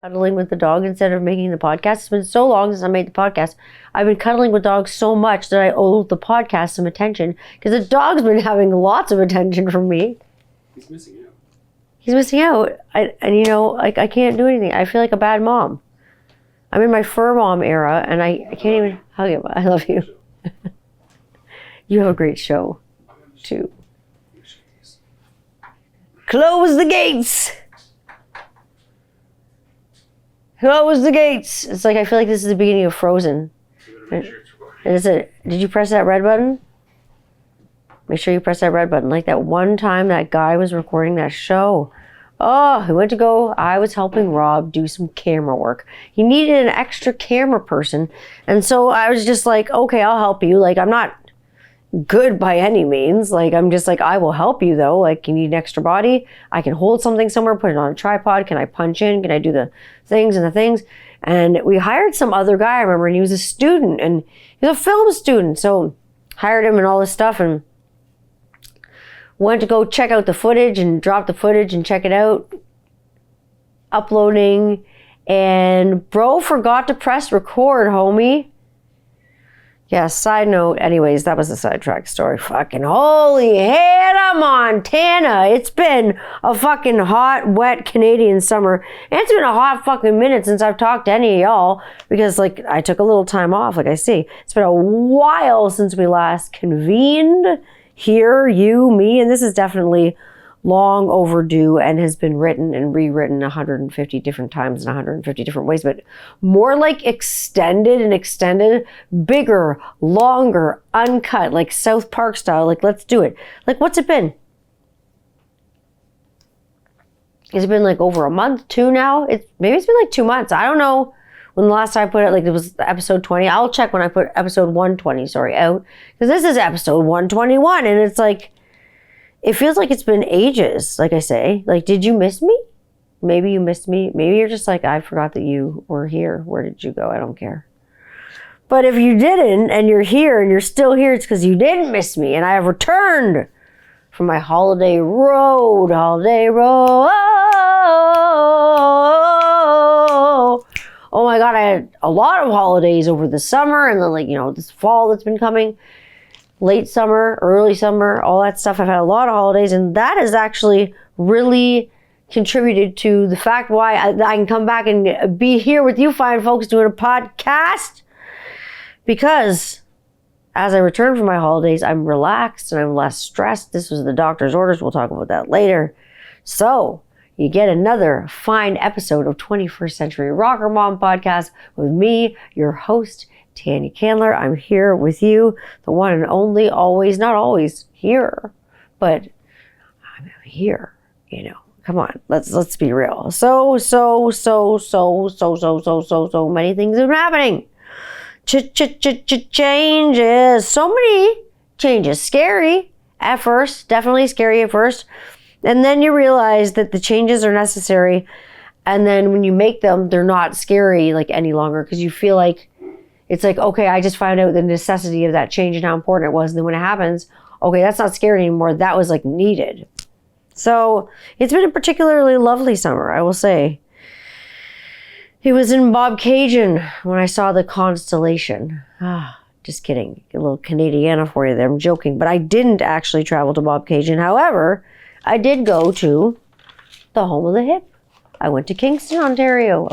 Cuddling with the dog instead of making the podcast. It's been so long since I made the podcast. I've been cuddling with dogs so much that I owe the podcast some attention because the dog's been having lots of attention from me. He's missing out. He's missing out. I can't do anything. I feel like a bad mom. I'm in my fur mom era and I can't even hug him. I love you. You have a great show too. Close the gates. Close the gates. It's like I feel like this is the beginning of Frozen. And is it? Did you press that red button? Make sure you press that red button. Like that one time that guy was recording that show. Oh, he went to go. I was helping Rob do some camera work. He needed an extra camera person. And so I was just like, okay, I'll help you. Like, I'm not good by any means. Like, I'm just like, I will help you though. Like, you need an extra body. I can hold something somewhere, put it on a tripod. Can I punch in? Can I do the things and the things? And we hired some other guy, I remember, and he was a student and he was a film student. So hired him and all this stuff and went to go check out the footage and drop the footage and check it out. Uploading. And bro forgot to press record, homie. Yeah, side note, anyways, that was a sidetrack story. Fucking holy Hannah, Montana. It's been a fucking hot, wet Canadian summer. And it's been a hot fucking minute since I've talked to any of y'all because, like, I took a little time off, like I see. It's been a while since we last convened here, you, me, and this is definitely long overdue and has been written and rewritten 150 different times in 150 different ways, but more like extended, bigger, longer, uncut, like South Park style. Like, let's do it. Like, what's it been? Has it been like over a month, 2 now? Maybe it's been like 2 months. I don't know when the last time I put it, like it was episode 20. I'll check when I put episode 120, out. Because this is episode 121 and it's like, it feels like it's been ages, like I say. Like, did you miss me? Maybe you missed me. Maybe you're just like, I forgot that you were here. Where did you go? I don't care. But if you didn't, and you're here, and you're still here, it's because you didn't miss me. And I have returned from my holiday road. Oh my God, I had a lot of holidays over the summer, and then, like, this fall that's been coming. Late summer, early summer, all that stuff. I've had a lot of holidays, and that has actually really contributed to the fact why I can come back and be here with you fine folks doing a podcast. Because as I return from my holidays, I'm relaxed and I'm less stressed. This was the doctor's orders. We'll talk about that later. So you get another fine episode of 21st Century Rocker Mom Podcast with me, your host, Tanya Candler. I'm here with you, the one and only, always, not always here, but I'm here, Come on, let's be real. So many things have been happening. Changes. So many changes. Scary at first, definitely scary at first. And then you realize that the changes are necessary. And then when you make them, they're not scary like any longer because you feel like it's like, okay, I just found out the necessity of that change and how important it was. And then when it happens, okay, that's not scary anymore. That was like needed. So it's been a particularly lovely summer, I will say. It was in Bobcaygeon when I saw the constellation. Just kidding. A little Canadiana for you there. I'm joking. But I didn't actually travel to Bobcaygeon. However, I did go to the home of the hip. I went to Kingston, Ontario.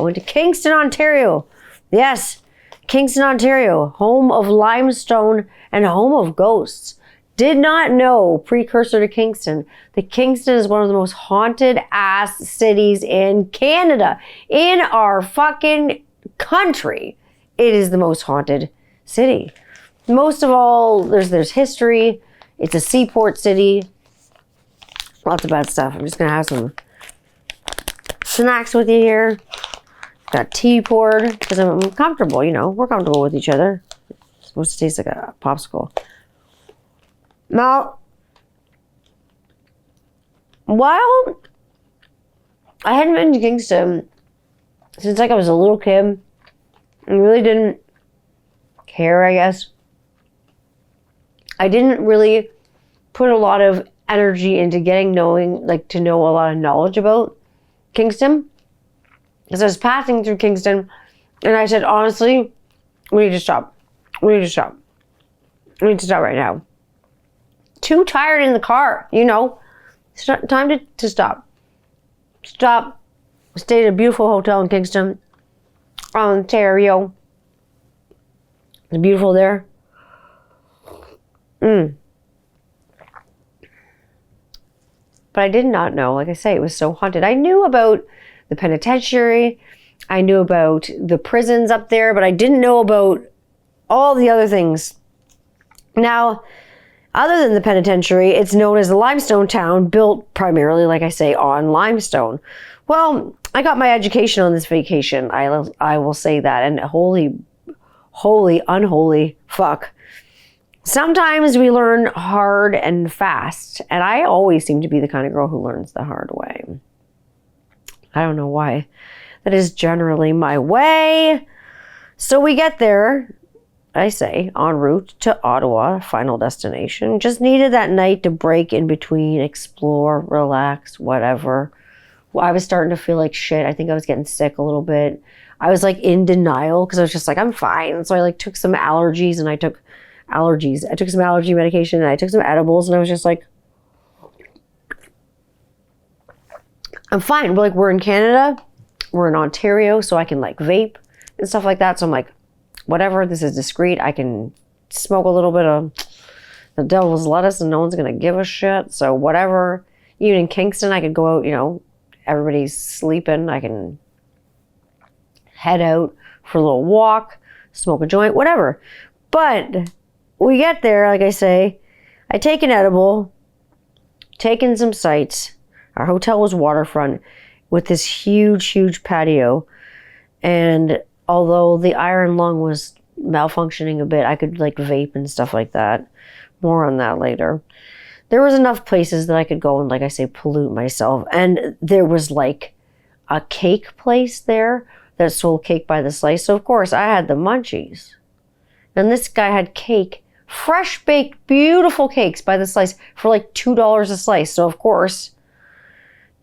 Yes. Kingston, Ontario, home of limestone and home of ghosts. Did not know, precursor to Kingston, that Kingston is one of the most haunted ass cities in Canada. In our fucking country, it is the most haunted city. Most of all, there's history. It's a seaport city. Lots of bad stuff. I'm just going to have some snacks with you here. Got tea poured because I'm comfortable, we're comfortable with each other. It's supposed to taste like a popsicle. Now, while I hadn't been to Kingston since like I was a little kid, I really didn't care, I guess. I didn't really put a lot of energy into to know a lot of knowledge about Kingston. As I was passing through Kingston, and I said, honestly, we need to stop. We need to stop. We need to stop right now. Too tired in the car, you know. It's time to stop. Stop. Stayed at a beautiful hotel in Kingston, Ontario. It's beautiful there. But I did not know, like I say, it was so haunted. I knew about the penitentiary. I knew about the prisons up there, but I didn't know about all the other things. Now, other than the penitentiary, it's known as the limestone town, built primarily, like I say, on limestone. Well, I got my education on this vacation. I will say that. And holy, unholy fuck. Sometimes we learn hard and fast. And I always seem to be the kind of girl who learns the hard way. I don't know why. That is generally my way. So we get there, I say, en route to Ottawa, final destination. Just needed that night to break in between, explore, relax, whatever. Well, I was starting to feel like shit. I think I was getting sick a little bit. I was like in denial because I was just like, I'm fine. So I like took some allergies and I took some allergy medication and I took some edibles and I was just like, I'm fine. We're in Canada. We're in Ontario, so I can like vape and stuff like that. So I'm like, whatever, this is discreet. I can smoke a little bit of the devil's lettuce and no one's going to give a shit. So whatever. Even in Kingston, I could go out, you know, everybody's sleeping. I can head out for a little walk, smoke a joint, whatever. But we get there, like I say, I take an edible, taking some sights. Our hotel was waterfront with this huge patio. And although the iron lung was malfunctioning a bit, I could like vape and stuff like that. More on that later. There was enough places that I could go and, like I say, pollute myself. And there was like a cake place there that sold cake by the slice. So of course I had the munchies. And this guy had cake, fresh baked, beautiful cakes by the slice for like $2 a slice. So of course,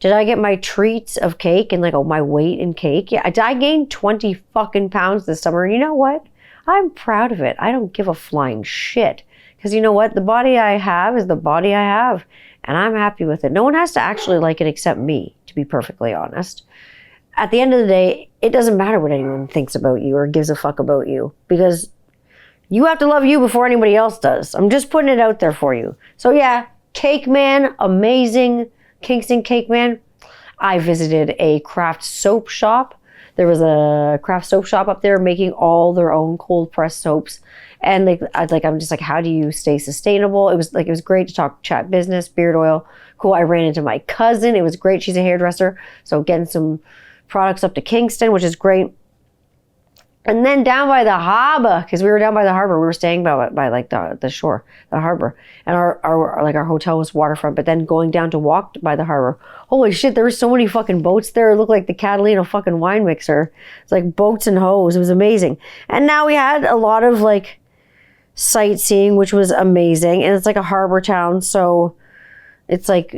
did I get my treats of cake and like my weight in cake? Yeah, I gained 20 fucking pounds this summer. And you know what? I'm proud of it. I don't give a flying shit. Because you know what? The body I have is the body I have. And I'm happy with it. No one has to actually like it except me, to be perfectly honest. At the end of the day, it doesn't matter what anyone thinks about you or gives a fuck about you. Because you have to love you before anybody else does. I'm just putting it out there for you. So yeah, Cake Man, amazing. Kingston Cake Man. I visited a craft soap shop. There was a craft soap shop up there making all their own cold pressed soaps. And I'm just like, how do you stay sustainable? It was great to chat business, beard oil. Cool. I ran into my cousin. It was great. She's a hairdresser. So getting some products up to Kingston, which is great. And then down by the harbor, because we were down by the harbor, we were staying by like the shore, the harbor, and our hotel was waterfront. But then going down to walk by the harbor, holy shit, there were so many fucking boats there. It looked like the Catalina fucking wine mixer. It's like boats and hoes. It was amazing. And now we had a lot of like sightseeing, which was amazing. And it's like a harbor town, so it's like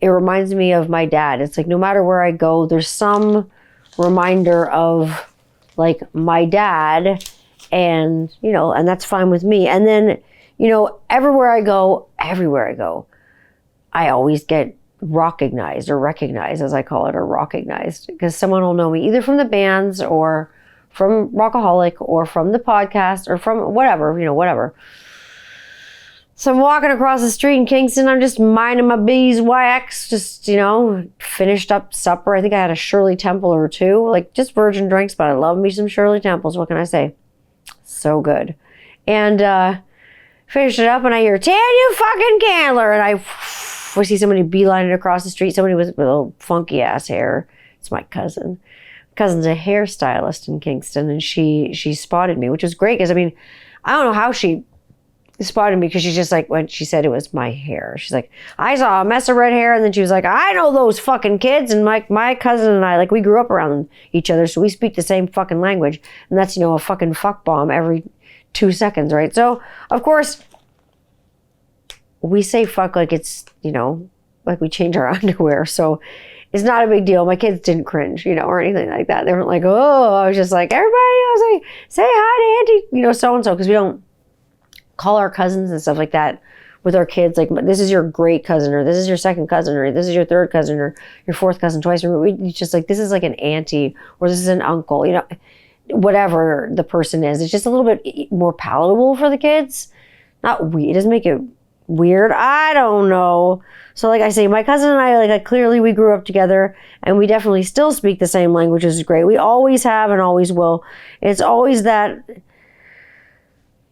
it reminds me of my dad. It's like no matter where I go, there's some reminder of like my dad, and you know, and that's fine with me. And then, you know, everywhere I go, I always get recognized, as I call it, or recognized, because someone will know me either from the bands or from Rockaholic or from the podcast or from whatever, you know, whatever. So I'm walking across the street in Kingston. I'm just minding my beeswax, just, you know, finished up supper. I think I had a Shirley Temple or two, like just virgin drinks, but I love me some Shirley Temples. What can I say? So good. And finished it up and I hear, Tanya fucking Candler. And I see somebody beelining across the street. Somebody with a little funky ass hair. It's my cousin. My cousin's a hairstylist in Kingston, and she spotted me, which was great because, I mean, I don't know how she spotted me, because she's just like, when she said it was my hair, she's like, I saw a mess of red hair, and then she was like, I know those fucking kids, and my cousin and I, like, we grew up around each other, so we speak the same fucking language, and that's, you know, a fucking fuck bomb every 2 seconds, right? So of course we say fuck like it's, you know, like we change our underwear. So It's not a big deal. My kids didn't cringe, or anything like that. They weren't like, oh, I was just like, everybody, I was like, say hi to Auntie, so-and-so, because we don't call our cousins and stuff like that with our kids. Like, this is your great cousin, or this is your second cousin, or this is your third cousin, or your fourth cousin twice. Or we just like, this is like an auntie, or this is an uncle, whatever the person is. It's just a little bit more palatable for the kids. Not weird. It doesn't make it weird. I don't know. So like I say, my cousin and I, like clearly we grew up together, and we definitely still speak the same language, which is great. We always have and always will. It's always that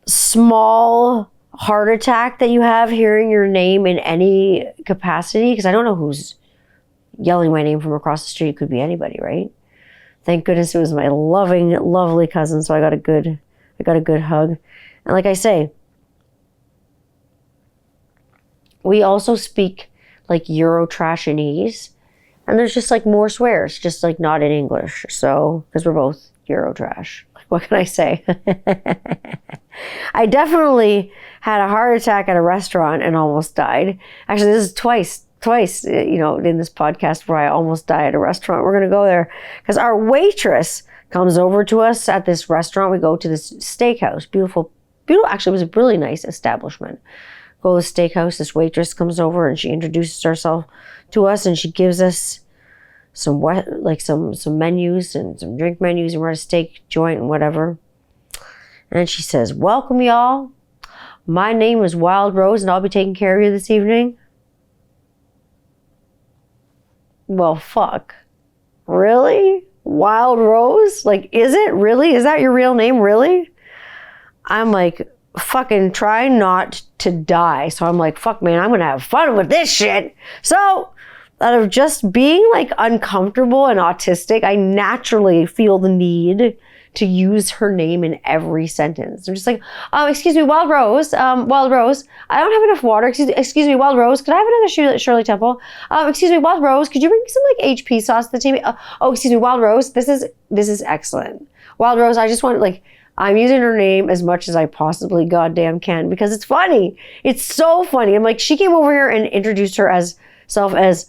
small heart attack that you have hearing your name in any capacity, because I don't know who's yelling my name from across the street. It could be anybody, right? Thank goodness it was my loving, lovely cousin, so I got a good hug. And like I say, we also speak like Euro-trashinese, and there's just like more swears, just like not in English. So, because we're both Euro-trash. Like, what can I say? I definitely had a heart attack at a restaurant and almost died. Actually, this is twice, in this podcast where I almost died at a restaurant. We're going to go there because our waitress comes over to us at this restaurant. We go to this steakhouse, beautiful, actually it was a really nice establishment. Go to the steakhouse, this waitress comes over and she introduces herself to us, and she gives us some menus and some drink menus, and we're at a steak joint and whatever. And she says, welcome y'all. My name is Wild Rose, and I'll be taking care of you this evening. Well, fuck. Really? Wild Rose? Like, is it really? Is that your real name? Really? I'm like, fucking try not to die. So I'm like, fuck, man, I'm gonna have fun with this shit. So out of just being like uncomfortable and autistic, I naturally feel the need to use her name in every sentence. I'm just like, excuse me, Wild Rose, Wild Rose, I don't have enough water. Excuse me, Wild Rose, could I have another Shirley Temple? Excuse me, Wild Rose, could you bring some like HP sauce to the team? Excuse me, Wild Rose, this is excellent. Wild Rose, I just want like, I'm using her name as much as I possibly goddamn can because it's funny. It's so funny. I'm like, she came over here and introduced herself as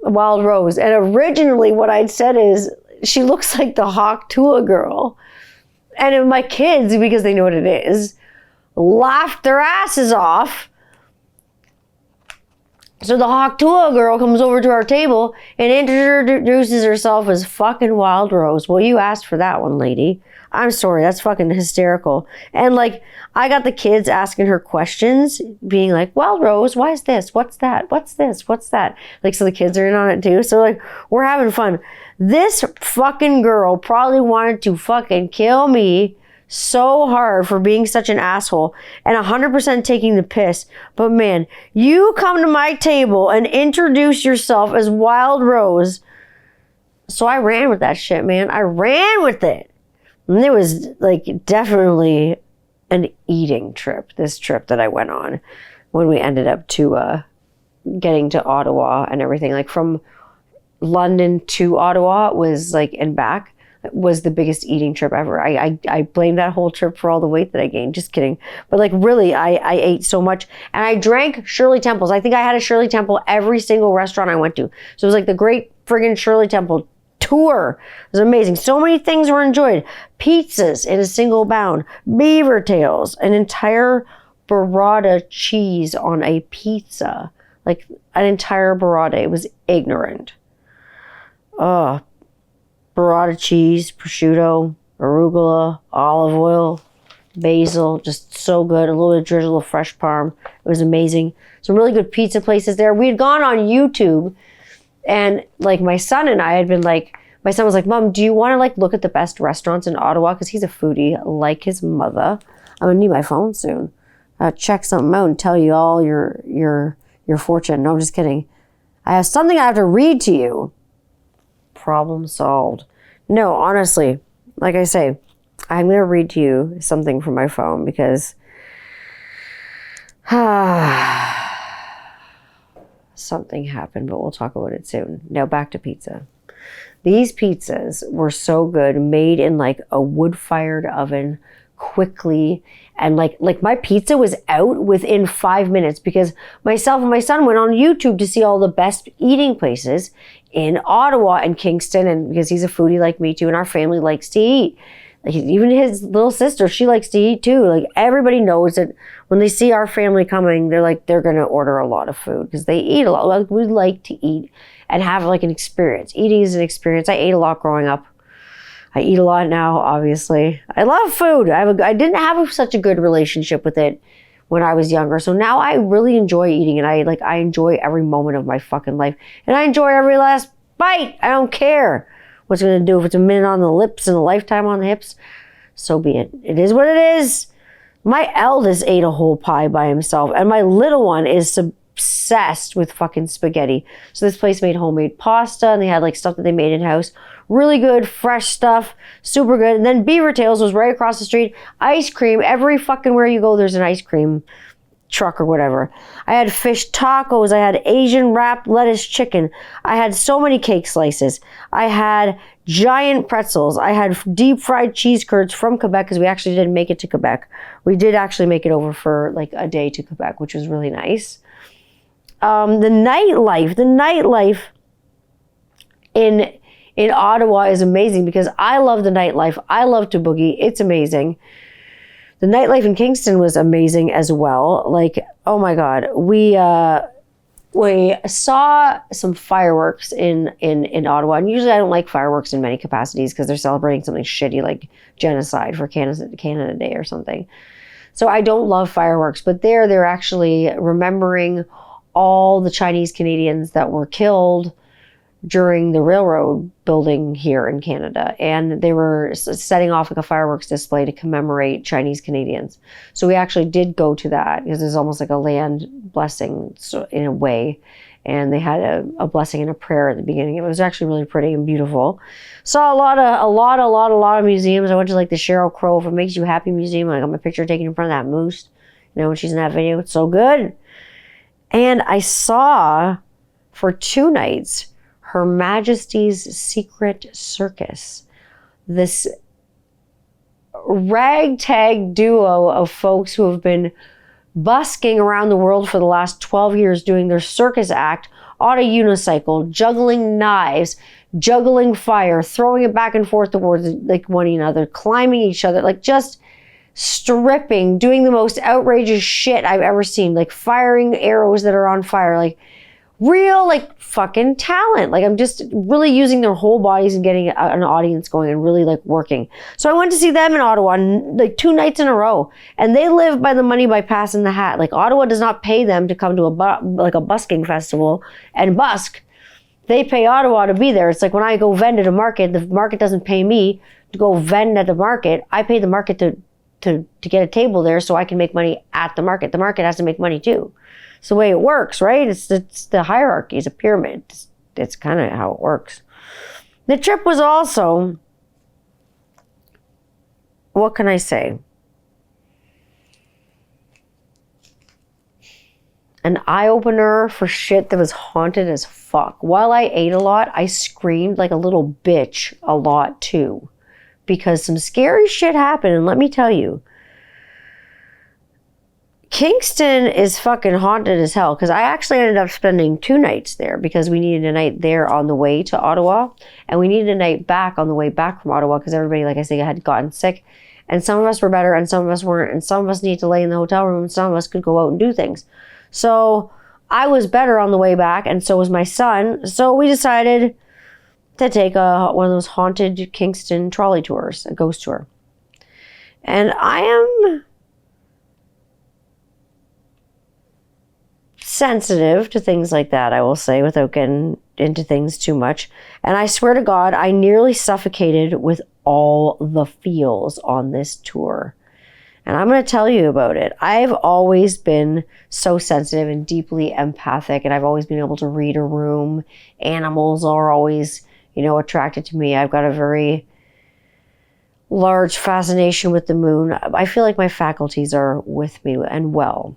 Wild Rose. And originally what I'd said is, she looks like the Hawk Tuah girl. And my kids, because they know what it is, laughed their asses off. So the Hawk Tuah girl comes over to our table and introduces herself as fucking Wild Rose. Well, you asked for that one, lady. I'm sorry, that's fucking hysterical. And like, I got the kids asking her questions, being like, Wild Rose, why is this? What's that? What's this? What's that? Like, so the kids are in on it too. So like, we're having fun. This fucking girl probably wanted to fucking kill me so hard for being such an asshole and 100% taking the piss. But man, you come to my table and introduce yourself as Wild Rose. So I ran with that shit, man. I ran with it. And it was like definitely an eating trip, this trip that I went on when we ended up to getting to Ottawa and everything. Like from London to Ottawa was like, and back was the biggest eating trip ever. I blamed that whole trip for all the weight that I gained. Just kidding. But like really, I ate so much and I drank Shirley Temples. I think I had a Shirley Temple every single restaurant I went to. So it was like the great friggin' Shirley Temple tour. It was amazing. So many things were enjoyed. Pizzas in a single bound, beaver tails, an entire burrata cheese on a pizza, like an entire burrata. It was ignorant. Burrata cheese, prosciutto, arugula, olive oil, basil, just so good. A little bit of drizzle of fresh parm. It was amazing. Some really good pizza places there. We had gone on YouTube. And like my son and I had been like, my son was like, Mom, do you want to like look at the best restaurants in Ottawa? Because he's a foodie like his mother. I'm gonna need my phone soon. Check something out and tell you all your fortune. No, I'm just kidding. I have something I have to read to you. Problem solved. No, honestly, like I say, I'm gonna read to you something from my phone because something happened, but we'll talk about it soon. Now back to pizza. These pizzas were so good, made in like a wood-fired oven, quickly. And like my pizza was out within 5 minutes because myself and my son went on YouTube to see all the best eating places in Ottawa and Kingston. And because he's a foodie like me too, and our family likes to eat. Like even his little sister, she likes to eat too. Like everybody knows that when they see our family coming, they're going to order a lot of food because they eat a lot. Like we like to eat and have like an experience. Eating is an experience. I ate a lot growing up. I eat a lot now, obviously. I love food. I didn't have such a good relationship with it when I was younger. So now I really enjoy eating, and I enjoy every moment of my fucking life. And I enjoy every last bite. I don't care what's going to do. If it's a minute on the lips and a lifetime on the hips, so be it. It is what it is. My eldest ate a whole pie by himself, and my little one is obsessed with fucking spaghetti. So this place made homemade pasta, and they had like stuff that they made in-house. Really good, fresh stuff, super good. And then Beaver Tails was right across the street. Ice cream, every fucking where you go, there's an ice cream truck or whatever. I had fish tacos. I had Asian wrapped lettuce chicken. I had so many cake slices. I had giant pretzels. I had deep fried cheese curds from Quebec because we actually didn't make it to Quebec. We did actually make it over for like a day to Quebec, which was really nice. The nightlife in Ottawa is amazing because I love the nightlife. I love to boogie. It's amazing. The nightlife in Kingston was amazing as well. Like, oh my God. We saw some fireworks in Ottawa. And usually I don't like fireworks in many capacities because they're celebrating something shitty like genocide for Canada Day or something. So I don't love fireworks. But they're actually remembering all the Chinese Canadians that were killed during the railroad building here in Canada. And they were setting off like a fireworks display to commemorate Chinese Canadians. So we actually did go to that because it's almost like a land blessing in a way. And they had a blessing and a prayer at the beginning. It was actually really pretty and beautiful. Saw a lot of museums. I went to like the Sheryl Crow, If It Makes You Happy museum. I got my picture taken in front of that moose. You know, when she's in that video, it's so good. And I saw for 2 nights, Her Majesty's Secret Circus. This ragtag duo of folks who have been busking around the world for the last 12 years doing their circus act on a unicycle, juggling knives, juggling fire, throwing it back and forth towards like one another, climbing each other, like just stripping, doing the most outrageous shit I've ever seen, like firing arrows that are on fire, like real like fucking talent. Like I'm just really using their whole bodies and getting an audience going and really like working. So I went to see them in Ottawa like 2 nights in a row, and they live by the money by passing the hat. Like Ottawa does not pay them to come to a busking festival and busk. They pay Ottawa to be there. It's like when I go vend at a market, the market doesn't pay me to go vend at the market. I pay the market to get a table there so I can make money at the market. The market has to make money too. It's the way it works, right? It's the hierarchy. It's a pyramid. It's kind of how it works. The trip was also, what can I say? An eye-opener for shit that was haunted as fuck. While I ate a lot, I screamed like a little bitch a lot too. Because some scary shit happened, and let me tell you, Kingston is fucking haunted as hell, because I actually ended up spending 2 nights there because we needed a night there on the way to Ottawa, and we needed a night back on the way back from Ottawa because everybody, like I say, had gotten sick, and some of us were better and some of us weren't, and some of us needed to lay in the hotel room and some of us could go out and do things. So I was better on the way back, and so was my son, so we decided to take one of those haunted Kingston trolley tours, a ghost tour. And I am sensitive to things like that, I will say, without getting into things too much. And I swear to God, I nearly suffocated with all the feels on this tour. And I'm going to tell you about it. I've always been so sensitive and deeply empathic, and I've always been able to read a room. Animals are always, attracted to me. I've got a very large fascination with the moon. I feel like my faculties are with me and well.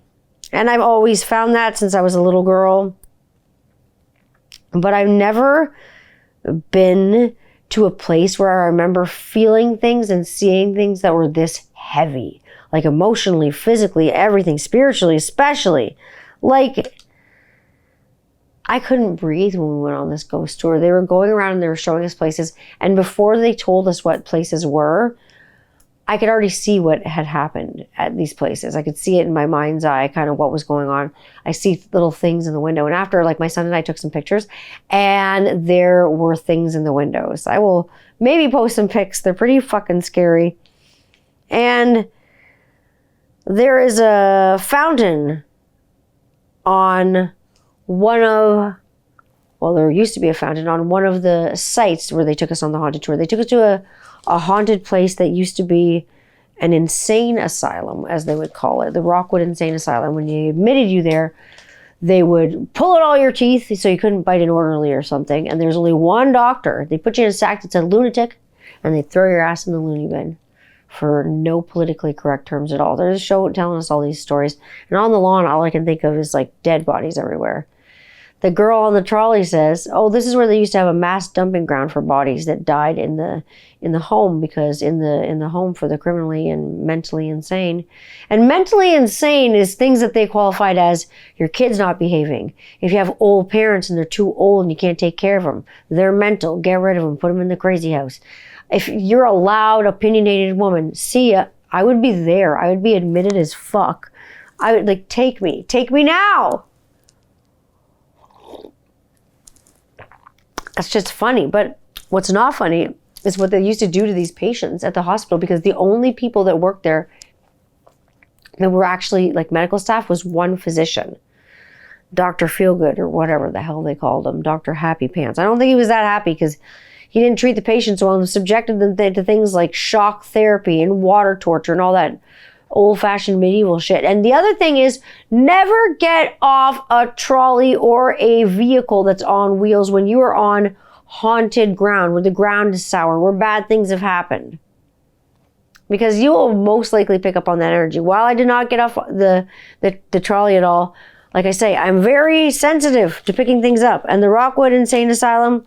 And I've always found that since I was a little girl. But I've never been to a place where I remember feeling things and seeing things that were this heavy, like emotionally, physically, everything, spiritually, especially. Like, I couldn't breathe when we went on this ghost tour. They were going around and they were showing us places. And before they told us what places were, I could already see what had happened at these places. I could see it in my mind's eye, kind of what was going on. I see little things in the window. And after, like, my son and I took some pictures, and there were things in the windows. I will maybe post some pics. They're pretty fucking scary. And there is a fountain on there used to be a fountain on one of the sites where they took us on the haunted tour. They took us to a haunted place that used to be an insane asylum, as they would call it, the Rockwood Insane Asylum. When they admitted you there, they would pull out all your teeth so you couldn't bite an orderly or something. And there's only one doctor. They put you in a sack that said lunatic, and they throw your ass in the loony bin for no politically correct terms at all. There's a show telling us all these stories. And on the lawn, all I can think of is like dead bodies everywhere. The girl on the trolley says, oh, this is where they used to have a mass dumping ground for bodies that died in the home, because in the home for the criminally and mentally insane. And mentally insane is things that they qualified as your kid's not behaving. If you have old parents and they're too old and you can't take care of them, they're mental, get rid of them, put them in the crazy house. If you're a loud, opinionated woman, see ya, I would be there. I would be admitted as fuck. I would, like, take me now. That's just funny. But what's not funny is what they used to do to these patients at the hospital, because the only people that worked there that were actually like medical staff was one physician, Dr. Feelgood, or whatever the hell they called him, Dr. Happy Pants. I don't think he was that happy, because he didn't treat the patients well and subjected them to things like shock therapy and water torture and all that old-fashioned medieval shit. And the other thing is, never get off a trolley or a vehicle that's on wheels when you are on haunted ground, where the ground is sour, where bad things have happened. Because you will most likely pick up on that energy. While I did not get off the trolley at all, like I say, I'm very sensitive to picking things up. And the Rockwood Insane Asylum,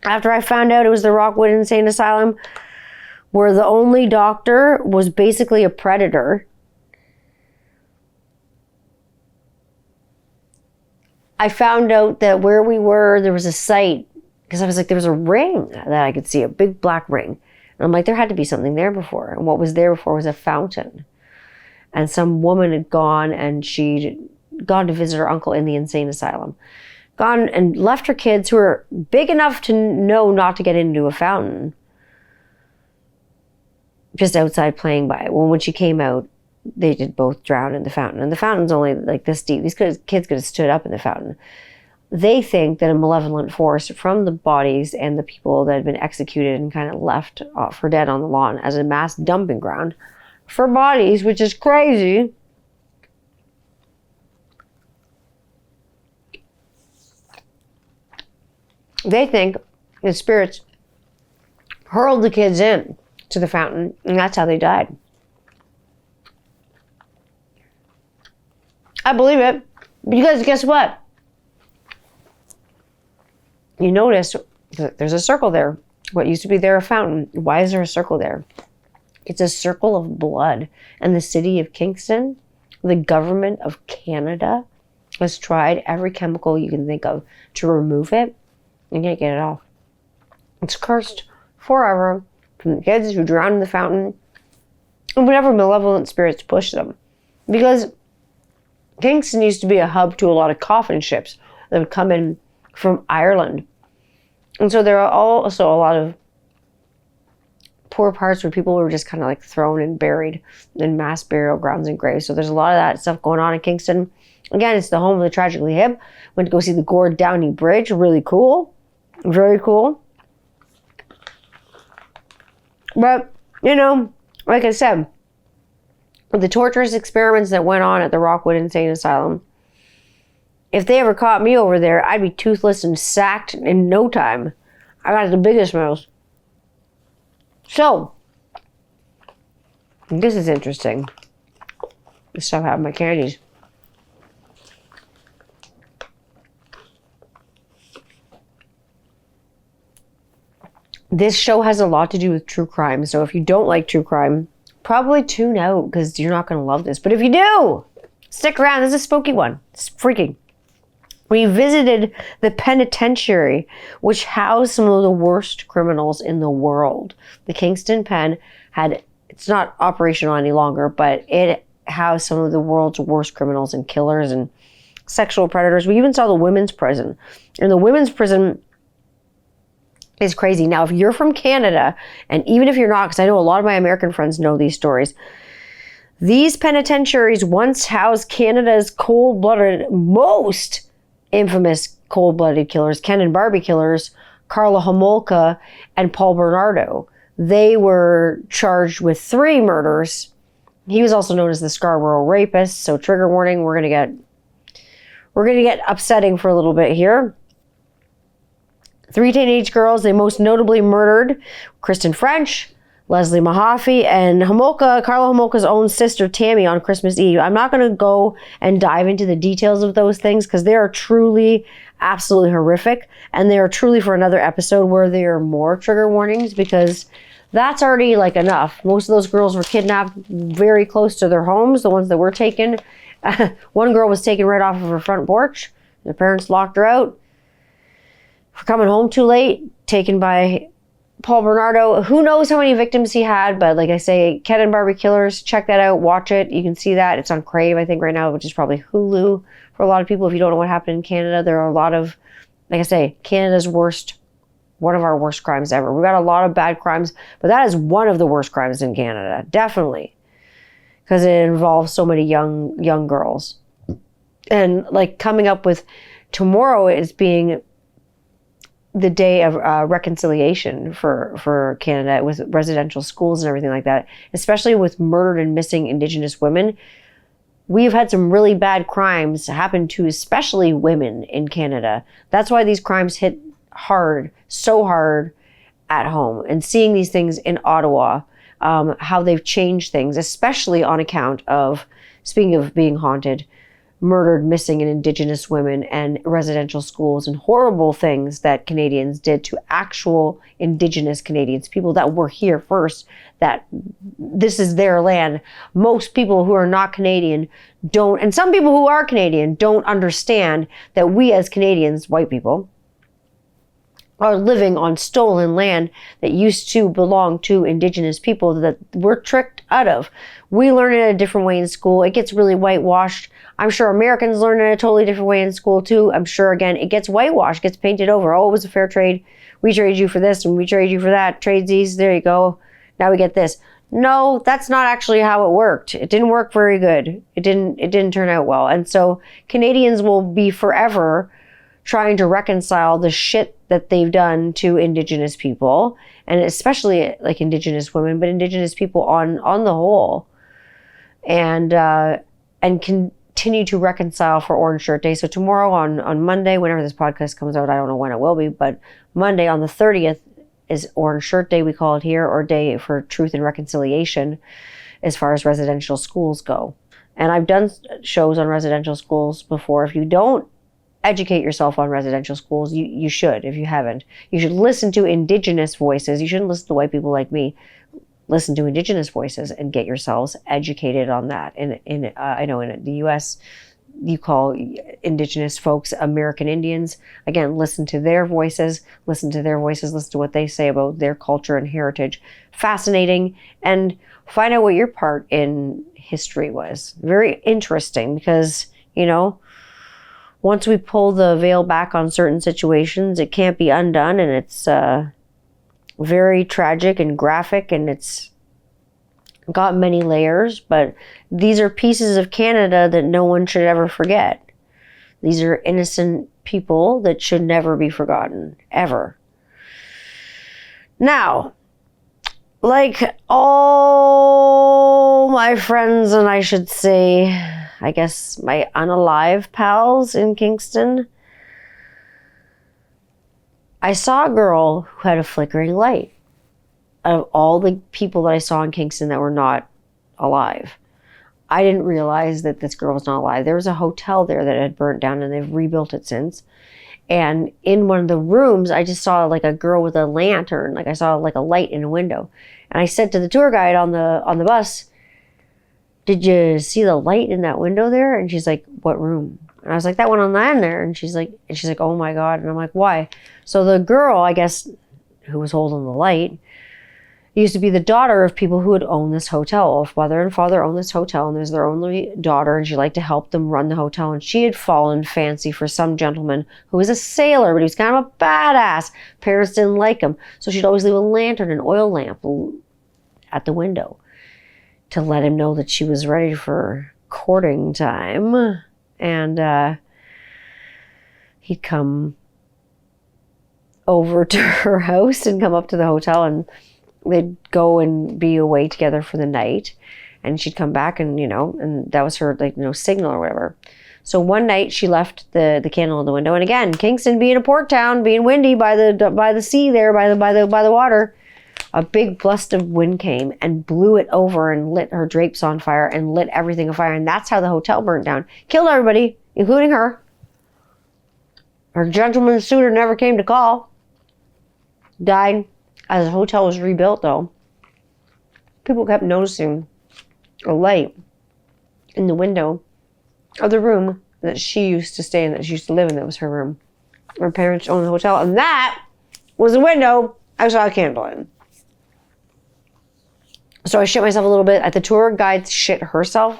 after I found out it was the Rockwood Insane Asylum, where the only doctor was basically a predator, I found out that where we were, there was a site, because I was like, there was a ring that I could see, a big black ring. And I'm like, there had to be something there before. And what was there before was a fountain. And some woman had gone, and she'd gone to visit her uncle in the insane asylum. Gone and left her kids, who were big enough to know not to get into a fountain, just outside playing by it. Well, when she came out, they did both drown in the fountain. And the fountain's only like this deep. These kids could have stood up in the fountain. They think that a malevolent force from the bodies and the people that had been executed and kind of left for dead on the lawn as a mass dumping ground for bodies, which is crazy. They think the spirits hurled the kids in to the fountain, and that's how they died. I believe it, because guess what? You notice there's a circle there. What used to be there, a fountain. Why is there a circle there? It's a circle of blood. And the city of Kingston, the government of Canada, has tried every chemical you can think of to remove it. You can't get it off. It's cursed forever from the kids who drowned in the fountain and whatever malevolent spirits push them. Because Kingston used to be a hub to a lot of coffin ships that would come in from Ireland. And so there are also a lot of poor parts where people were just kind of like thrown and buried in mass burial grounds and graves. So there's a lot of that stuff going on in Kingston. Again, it's the home of the tragically hip. Went to go see the Gord Downey Bridge. Really cool. Very cool. But, you know, like I said, with the torturous experiments that went on at the Rockwood Insane Asylum, if they ever caught me over there, I'd be toothless and sacked in no time. I got the biggest mouth. So, this is interesting. Let's stop having my candies. This show has a lot to do with true crime. So if you don't like true crime, probably tune out because you're not going to love this. But if you do, stick around. This is a spooky one. It's freaking. We visited the penitentiary, which housed some of the worst criminals in the world. The Kingston Pen it's not operational any longer, but it housed some of the world's worst criminals and killers and sexual predators. We even saw the women's prison. And the women's prison is crazy. Now, if you're from Canada, and even if you're not, because I know a lot of my American friends know these stories, these penitentiaries once housed Canada's cold-blooded, most infamous cold-blooded killers, Ken and Barbie killers, Karla Homolka and Paul Bernardo. They were charged with 3 murders. He was also known as the Scarborough Rapist. So trigger warning, we're gonna get upsetting for a little bit here. 3 teenage girls. They most notably murdered Kristen French, Leslie Mahaffey, and Karla Homolka's own sister, Tammy, on Christmas Eve. I'm not going to go and dive into the details of those things because they are truly, absolutely horrific. And they are truly for another episode where there are more trigger warnings because that's already like enough. Most of those girls were kidnapped very close to their homes, the ones that were taken. One girl was taken right off of her front porch. Their parents locked her out for coming home too late, taken by Paul Bernardo. Who knows how many victims he had, but like I say, Ken and Barbie Killers, check that out, watch it. You can see that. It's on Crave, I think, right now, which is probably Hulu for a lot of people. If you don't know what happened in Canada, there are a lot of, like I say, Canada's worst, one of our worst crimes ever. We've got a lot of bad crimes, but that is one of the worst crimes in Canada, definitely, because it involves so many young girls. And like coming up with tomorrow is being the day of reconciliation for Canada with residential schools and everything like that, especially with murdered and missing Indigenous women. We've had some really bad crimes happen to especially women in Canada. That's why these crimes hit hard, so hard at home. And seeing these things in Ottawa, how they've changed things, especially on account of, speaking of being haunted, murdered, missing, and Indigenous women and residential schools and horrible things that Canadians did to actual Indigenous Canadians, people that were here first, that this is their land. Most people who are not Canadian don't, and some people who are Canadian don't understand that we as Canadians, white people, are living on stolen land that used to belong to Indigenous people that we're tricked out of. We learn it a different way in school. It gets really whitewashed. I'm sure Americans learn it a totally different way in school too. I'm sure, again, it gets whitewashed, gets painted over. Oh, it was a fair trade. We traded you for this and we traded you for that. Tradesies, there you go. Now we get this. No, that's not actually how it worked. It didn't work very good. It didn't turn out well. And so Canadians will be forever trying to reconcile the shit that they've done to Indigenous people, and especially like Indigenous women, but Indigenous people on the whole, and continue to reconcile for Orange Shirt Day. So tomorrow on Monday, whenever this podcast comes out, I don't know when it will be, but Monday on the 30th is Orange Shirt Day, we call it here, or Day for Truth and Reconciliation as far as residential schools go. And I've done shows on residential schools before. If you don't educate yourself on residential schools, you should. If you haven't, you should listen to Indigenous voices. You shouldn't listen to white people like me. Listen to Indigenous voices and get yourselves educated on that. I know in the U.S. you call Indigenous folks American Indians. Again, listen to their voices. Listen to what they say about their culture and heritage. Fascinating, and find out what your part in history was. Very interesting because, once we pull the veil back on certain situations, it can't be undone, and it's very tragic and graphic, and it's got many layers, but these are pieces of Canada that no one should ever forget. These are innocent people that should never be forgotten, ever. Now, like all my friends, and I should say, I guess my unalive pals in Kingston, I saw a girl who had a flickering light. Out of all the people that I saw in Kingston that were not alive, I didn't realize that this girl was not alive. There was a hotel there that had burnt down and they've rebuilt it since. And in one of the rooms, I just saw like a girl with a lantern. Like I saw like a light in a window. And I said to the tour guide on the bus, did you see the light in that window there? And she's like, what room? And I was like, that one on the end there. And she's like, oh my God. And I'm like, why? So the girl, I guess, who was holding the light, used to be the daughter of people who had owned this hotel. Mother and father owned this hotel, and there's their only daughter, and she liked to help them run the hotel. And she had fallen fancy for some gentleman who was a sailor, but he was kind of a badass. Parents didn't like him, so she'd always leave a lantern, an oil lamp, at the window to let him know that she was ready for courting time. And he'd come over to her house and come up to the hotel, and they'd go and be away together for the night, and she'd come back, and and that was her signal or whatever. So one night she left the candle in the window, and again, Kingston being a port town, being windy by the sea there, by the water, a big gust of wind came and blew it over and lit her drapes on fire and lit everything on fire, and that's how the hotel burnt down. Killed everybody, including her. Her gentleman suitor never came to call. Died. As the hotel was rebuilt, though, people kept noticing a light in the window of the room that she used to stay in, that she used to live in. That was her room. Her parents owned the hotel, and that was the window I saw a candle in. So I shit myself a little bit. At the tour guide shit herself,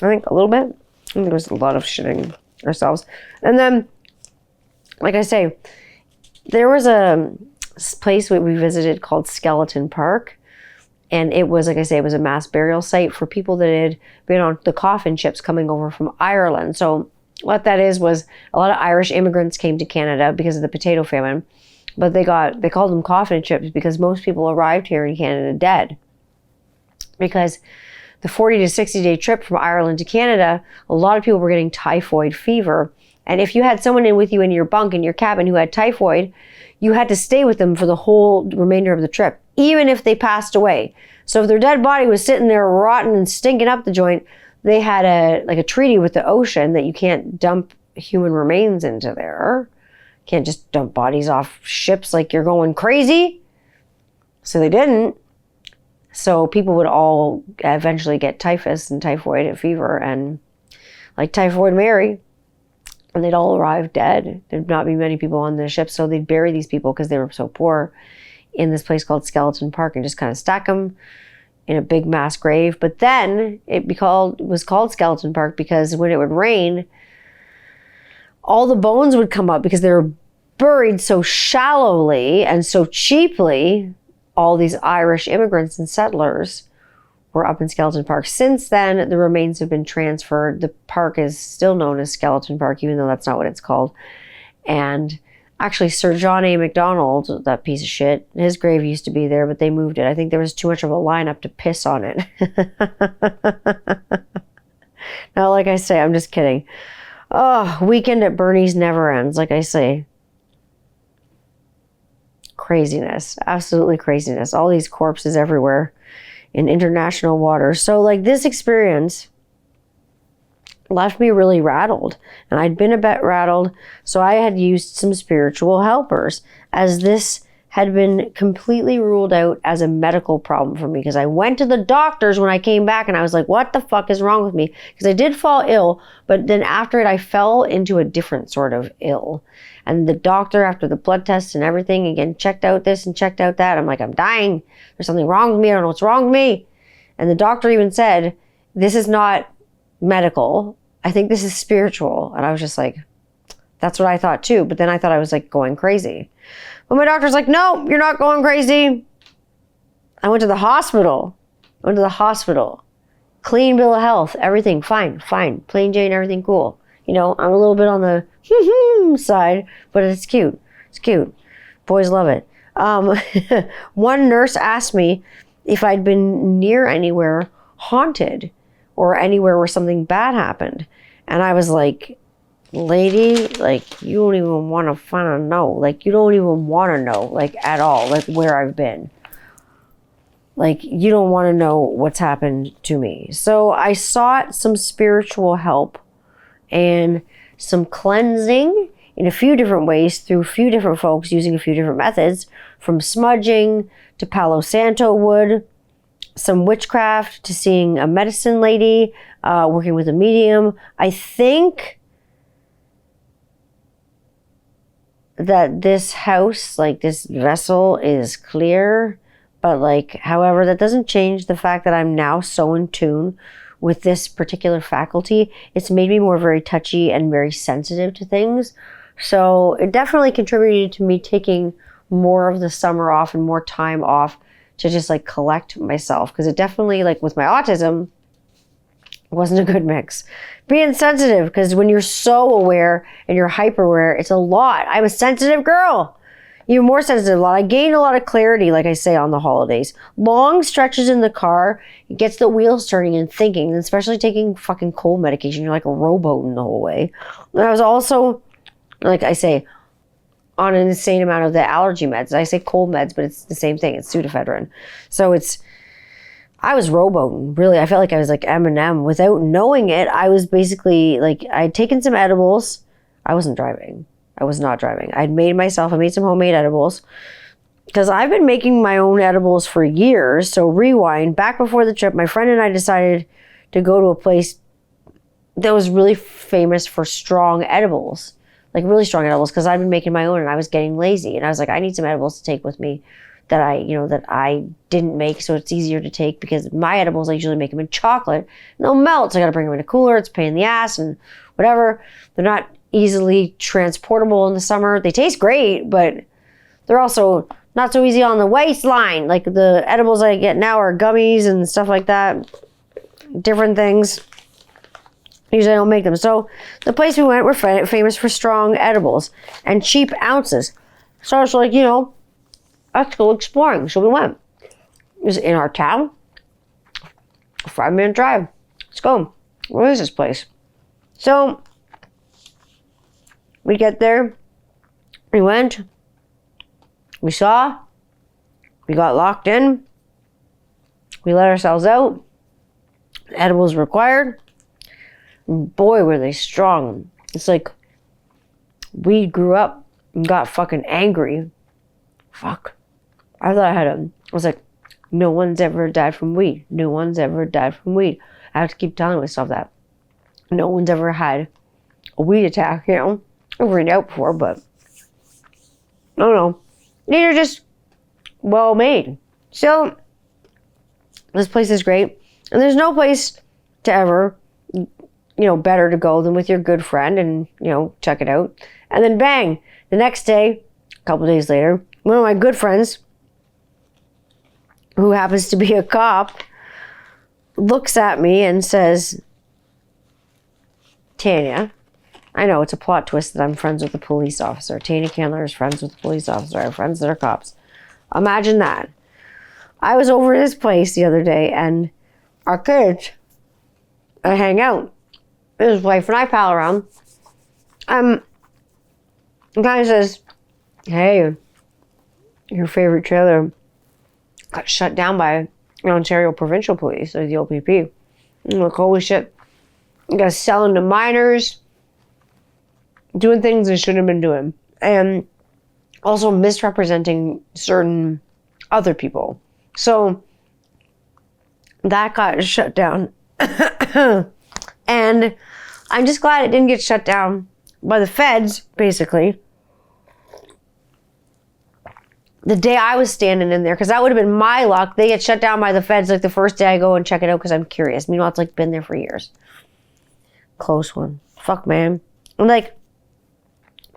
I think a little bit. I think there was a lot of shitting ourselves. And then, like I say, there was a place we visited called Skeleton Park. And it was, like I say, it was a mass burial site for people that had been on the coffin ships coming over from Ireland. So what that is was a lot of Irish immigrants came to Canada because of the potato famine. But they called them coffin ships because most people arrived here in Canada dead. Because the 40 to 60 day trip from Ireland to Canada, a lot of people were getting typhoid fever. And if you had someone in with you in your bunk in your cabin who had typhoid, you had to stay with them for the whole remainder of the trip, even if they passed away. So if their dead body was sitting there rotten and stinking up the joint, they had a treaty with the ocean that you can't dump human remains into there. Can't just dump bodies off ships like you're going crazy. So they didn't. So people would all eventually get typhus and typhoid fever, and like Typhoid Mary, and they'd all arrive dead. There'd not be many people on the ship, so they'd bury these people because they were so poor in this place called Skeleton Park and just kind of stack them in a big mass grave. But then it was called Skeleton Park because when it would rain, all the bones would come up because they were buried so shallowly and so cheaply. All these Irish immigrants and settlers were up in Skeleton Park. Since then, the remains have been transferred. The park is still known as Skeleton Park, even though that's not what it's called. And actually, Sir John A. Macdonald, that piece of shit, his grave used to be there, but they moved it. I think there was too much of a lineup to piss on it. Now, like I say, I'm just kidding. Oh, weekend at Bernie's never ends, like I say. Craziness, absolutely craziness. All these corpses everywhere in international waters. So like this experience left me really rattled, and I'd been a bit rattled, so I had used some spiritual helpers, as this had been completely ruled out as a medical problem for me, because I went to the doctors when I came back and I was like, what the fuck is wrong with me? Because I did fall ill, but then after it I fell into a different sort of ill. And the doctor, after the blood tests and everything, again, checked out this and checked out that. I'm like, I'm dying. There's something wrong with me. I don't know what's wrong with me. And the doctor even said, this is not medical. I think this is spiritual. And I was just like, that's what I thought too. But then I thought I was like going crazy. But my doctor's like, no, you're not going crazy. I went to the hospital. Clean bill of health. Everything fine. Plain Jane, everything cool. You know, I'm a little bit on the side, but it's cute. It's cute. Boys love it. One nurse asked me if I'd been near anywhere haunted or anywhere where something bad happened. And I was like, lady, like, you don't even want to know. Like, you don't even want to know, like, at all, like, where I've been. Like, you don't want to know what's happened to me. So I sought some spiritual help and some cleansing in a few different ways through a few different folks using a few different methods, from smudging to Palo Santo wood some witchcraft to seeing a medicine lady, working with a medium. I think that this house, like this vessel, is clear, but like, however, that doesn't change the fact that I'm now so in tune with this particular faculty. It's made me more very touchy and very sensitive to things. So it definitely contributed to me taking more of the summer off and more time off to just like collect myself, because it definitely, like with my autism, wasn't a good mix. Being sensitive, because when you're so aware and you're hyper aware, it's a lot. I'm a sensitive girl. Even more sensitive a lot. I gained a lot of clarity, like I say, on the holidays. Long stretches in the car, it gets the wheels turning and thinking, and especially taking fucking cold medication. You're like a rowboating the whole way. And I was also, like I say, on an insane amount of the allergy meds. I say cold meds, but it's the same thing. It's pseudoephedrine. So I was rowboating, really. I felt like I was like Eminem. Without knowing it, I was basically like, I'd taken some edibles. I wasn't driving. I was not driving. I made some homemade edibles, because I've been making my own edibles for years. So rewind, back before the trip, my friend and I decided to go to a place that was really famous for strong edibles, like really strong edibles, because I've been making my own and I was getting lazy. And I was like, I need some edibles to take with me that I didn't make, so it's easier to take, because my edibles, I usually make them in chocolate and they'll melt. So I got to bring them in a cooler. It's a pain in the ass and whatever. They're not easily transportable in the summer. They taste great, but they're also not so easy on the waistline. Like the edibles I get now are gummies and stuff like that. Different things. Usually I don't make them. So the place we went, we're famous for strong edibles and cheap ounces. So I was like, let's go exploring. So we went. It was in our town. A 5-minute drive. Let's go. Where is this place? So we get there. We went. We saw. We got locked in. We let ourselves out. Edibles required. And boy, were they strong. It's like we grew up and got fucking angry. Fuck. I thought I was like, no one's ever died from weed. No one's ever died from weed. I have to keep telling myself that. No one's ever had a weed attack, I've been out before, but I don't know. These are just well made. So this place is great. And there's no place to ever, better to go than with your good friend and, check it out. And then bang, the next day, a couple days later, one of my good friends, who happens to be a cop, looks at me and says, Tanya, I know it's a plot twist that I'm friends with a police officer. Tanya Candler is friends with a police officer. I have friends that are cops. Imagine that. I was over at his place the other day and our kids hang out. His wife and I pal around. He kind of says, hey, your favorite trailer got shut down by Ontario Provincial Police, or the OPP. I'm like, holy shit. You guys selling to minors, doing things they shouldn't have been doing, and also misrepresenting certain other people. So that got shut down. And I'm just glad it didn't get shut down by the feds, basically. The day I was standing in there, because that would have been my luck. They get shut down by the feds like the first day I go and check it out because I'm curious. Meanwhile, it's like been there for years. Close one. Fuck, man. I'm like,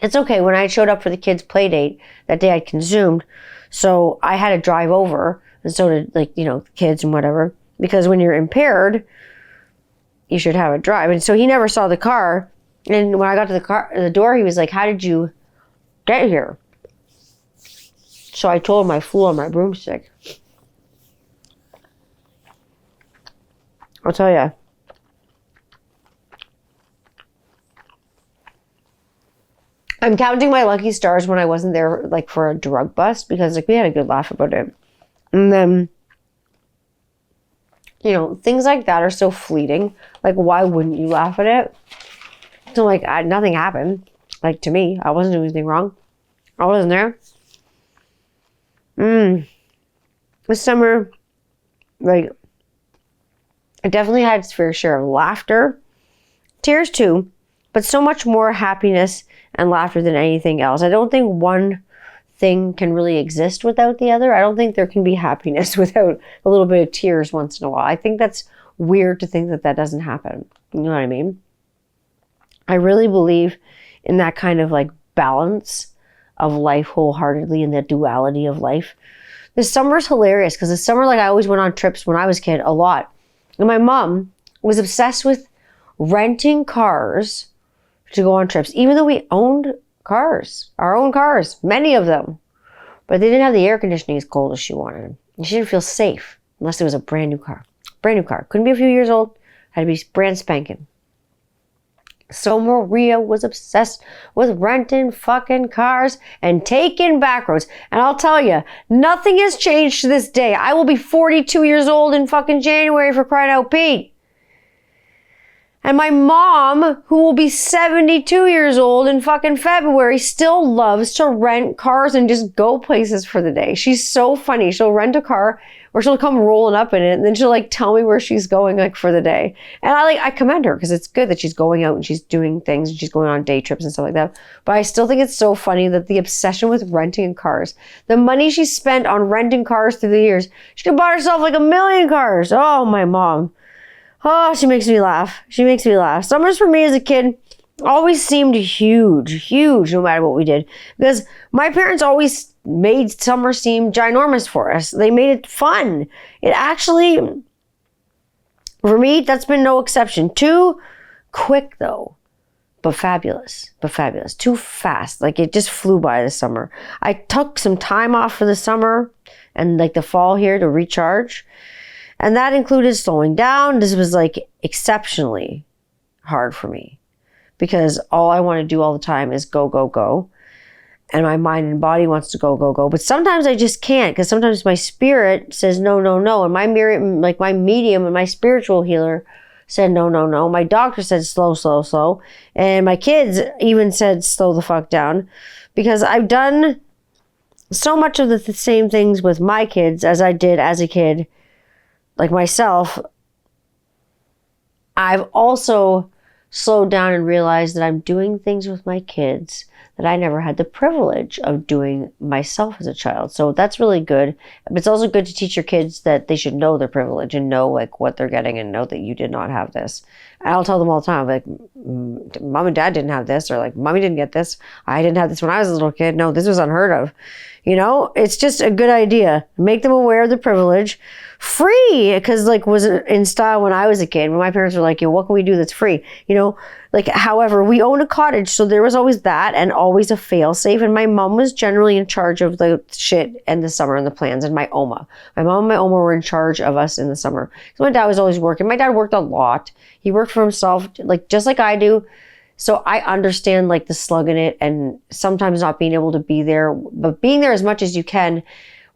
it's okay. When I showed up for the kids' play date, that day I consumed. So I had to drive over, and so did, the kids and whatever. Because when you're impaired, you should have a drive. And so he never saw the car. And when I got to the door, he was like, how did you get here? So I told him I flew on my broomstick. I'll tell you. I'm counting my lucky stars when I wasn't there for a drug bust, because we had a good laugh about it. And then, things like that are so fleeting. Why wouldn't you laugh at it? So nothing happened. To me, I wasn't doing anything wrong. I wasn't there. This summer, Like, it definitely had its fair share of laughter, tears too, but so much more happiness and laughter than anything else. I don't think one thing can really exist without the other. I don't think there can be happiness without a little bit of tears once in a while. I think that's weird to think that that doesn't happen. You know what I mean? I really believe in that kind of like balance of life wholeheartedly, in the duality of life. This summer's hilarious because this summer, like, I always went on trips when I was a kid a lot. And my mom was obsessed with renting cars to go on trips, even though we owned cars, our own cars, many of them. But they didn't have the air conditioning as cold as she wanted. And she didn't feel safe unless it was a brand new car. Brand new car. Couldn't be a few years old. Had to be brand spanking. So Maria was obsessed with renting fucking cars and taking back roads. And I'll tell you, nothing has changed to this day. I will be 42 years old in fucking January, for crying out Pete. And my mom, who will be 72 years old in fucking February, still loves to rent cars and just go places for the day. She's so funny. She'll rent a car or she'll come rolling up in it and then she'll like tell me where she's going like for the day. And I commend her because it's good that she's going out and she's doing things and she's going on day trips and stuff like that. But I still think it's so funny that the obsession with renting cars, the money she spent on renting cars through the years, she could buy herself like 1 million cars. Oh, my mom. Oh, she makes me laugh. She makes me laugh. Summers for me as a kid always seemed huge no matter what we did. Because my parents always made summer seem ginormous for us. They made it fun. It actually, for me, that's been no exception. Too quick though, but fabulous. Too fast. Like it just flew by this summer. I took some time off for the summer and like the fall here to recharge. And that included slowing down. This was like exceptionally hard for me because all I want to do all the time is go, go, go. And my mind and body wants to go, go, go. But sometimes I just can't because sometimes my spirit says no, no, no. And my medium and my spiritual healer said no, no, no. My doctor said slow, slow, slow. And my kids even said slow the fuck down because I've done so much of the same things with my kids as I did as a kid. Like myself, I've also slowed down and realized that I'm doing things with my kids that I never had the privilege of doing myself as a child. So that's really good. But it's also good to teach your kids that they should know their privilege and know like what they're getting and know that you did not have this. And I'll tell them all the time, like, mom and dad didn't have this, or like, mommy didn't get this. I didn't have this when I was a little kid. No, this was unheard of. You know, it's just a good idea. Make them aware of the privilege. Free, because like was in style when I was a kid. When my parents were like, yo, what can we do that's free? You know, like, however, we own a cottage. So there was always that and always a fail safe. And my mom was generally in charge of the shit and the summer and the plans. And my mom and my Oma were in charge of us in the summer. So my dad was always working. My dad worked a lot. He worked for himself, like just like I do. So I understand like the slug in it and sometimes not being able to be there, but being there as much as you can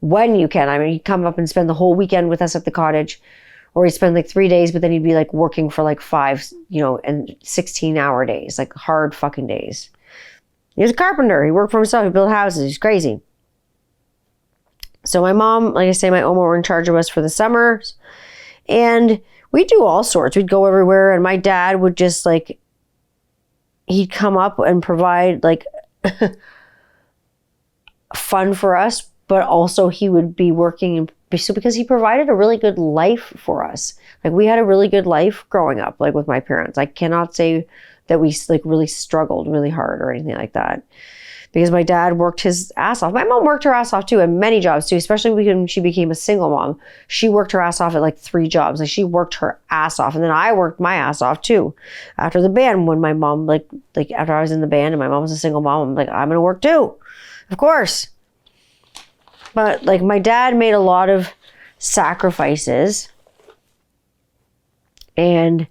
when you can. I mean, he'd come up and spend the whole weekend with us at the cottage, or he'd spend like 3 days, but then he'd be like working for like 5, you know, and 16-hour days, like hard fucking days. He was a carpenter. He worked for himself. He built houses. He's crazy. So my mom, like I say, my Oma were in charge of us for the summers. And we'd do all sorts. We'd go everywhere. And my dad would just like, he'd come up and provide like fun for us, but also he would be working because he provided a really good life for us. Like we had a really good life growing up, like with my parents. I cannot say that we like really struggled really hard or anything like that because my dad worked his ass off. My mom worked her ass off too, and many jobs too, especially when she became a single mom. She worked her ass off at like 3 jobs. Like she worked her ass off. And then I worked my ass off too. After the band, when my mom, like after I was in the band and my mom was a single mom, I'm like, I'm going to work too. Of course. But like my dad made a lot of sacrifices, and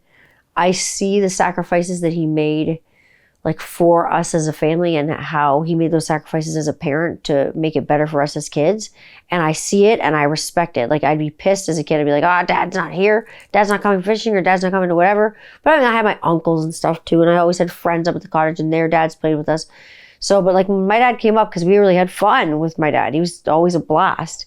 I see the sacrifices that he made like for us as a family and how he made those sacrifices as a parent to make it better for us as kids. And I see it and I respect it. Like I'd be pissed as a kid. I'd be like, oh, dad's not here. Dad's not coming fishing, or dad's not coming to whatever. But I mean, I had my uncles and stuff too. And I always had friends up at the cottage and their dads played with us. So, but like when my dad came up, because we really had fun with my dad, he was always a blast.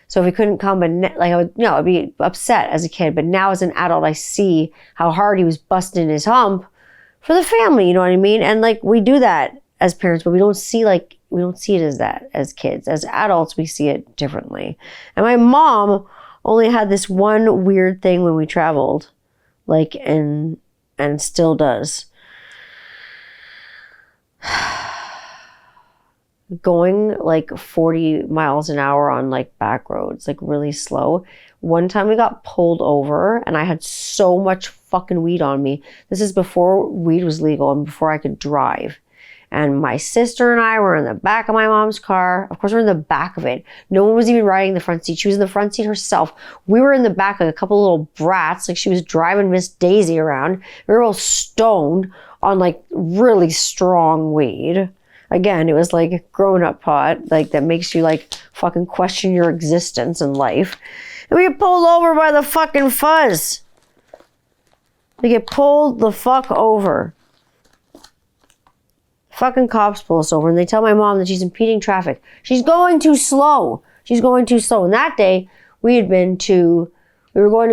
So if he couldn't come, but like I would, I'd be upset as a kid. But now as an adult, I see how hard he was busting his hump for the family. You know what I mean? And like we do that as parents, but we don't see it as that as kids. As adults, we see it differently. And my mom only had this one weird thing when we traveled, like, and still does. Going like 40 miles an hour on like back roads, like really slow. One time we got pulled over and I had so much fucking weed on me. This is before weed was legal and before I could drive. And my sister and I were in the back of my mom's car. Of course, we're in the back of it. No one was even riding the front seat. She was in the front seat herself. We were in the back like a couple little brats. Like she was driving Miss Daisy around. We were all stoned on like really strong weed. Again, it was like grown up pot, like that makes you like fucking question your existence in life. And we get pulled over by the fucking fuzz. We get pulled the fuck over. Fucking cops pull us over and they tell my mom that she's impeding traffic. She's going too slow. She's going too slow. And that day we were going to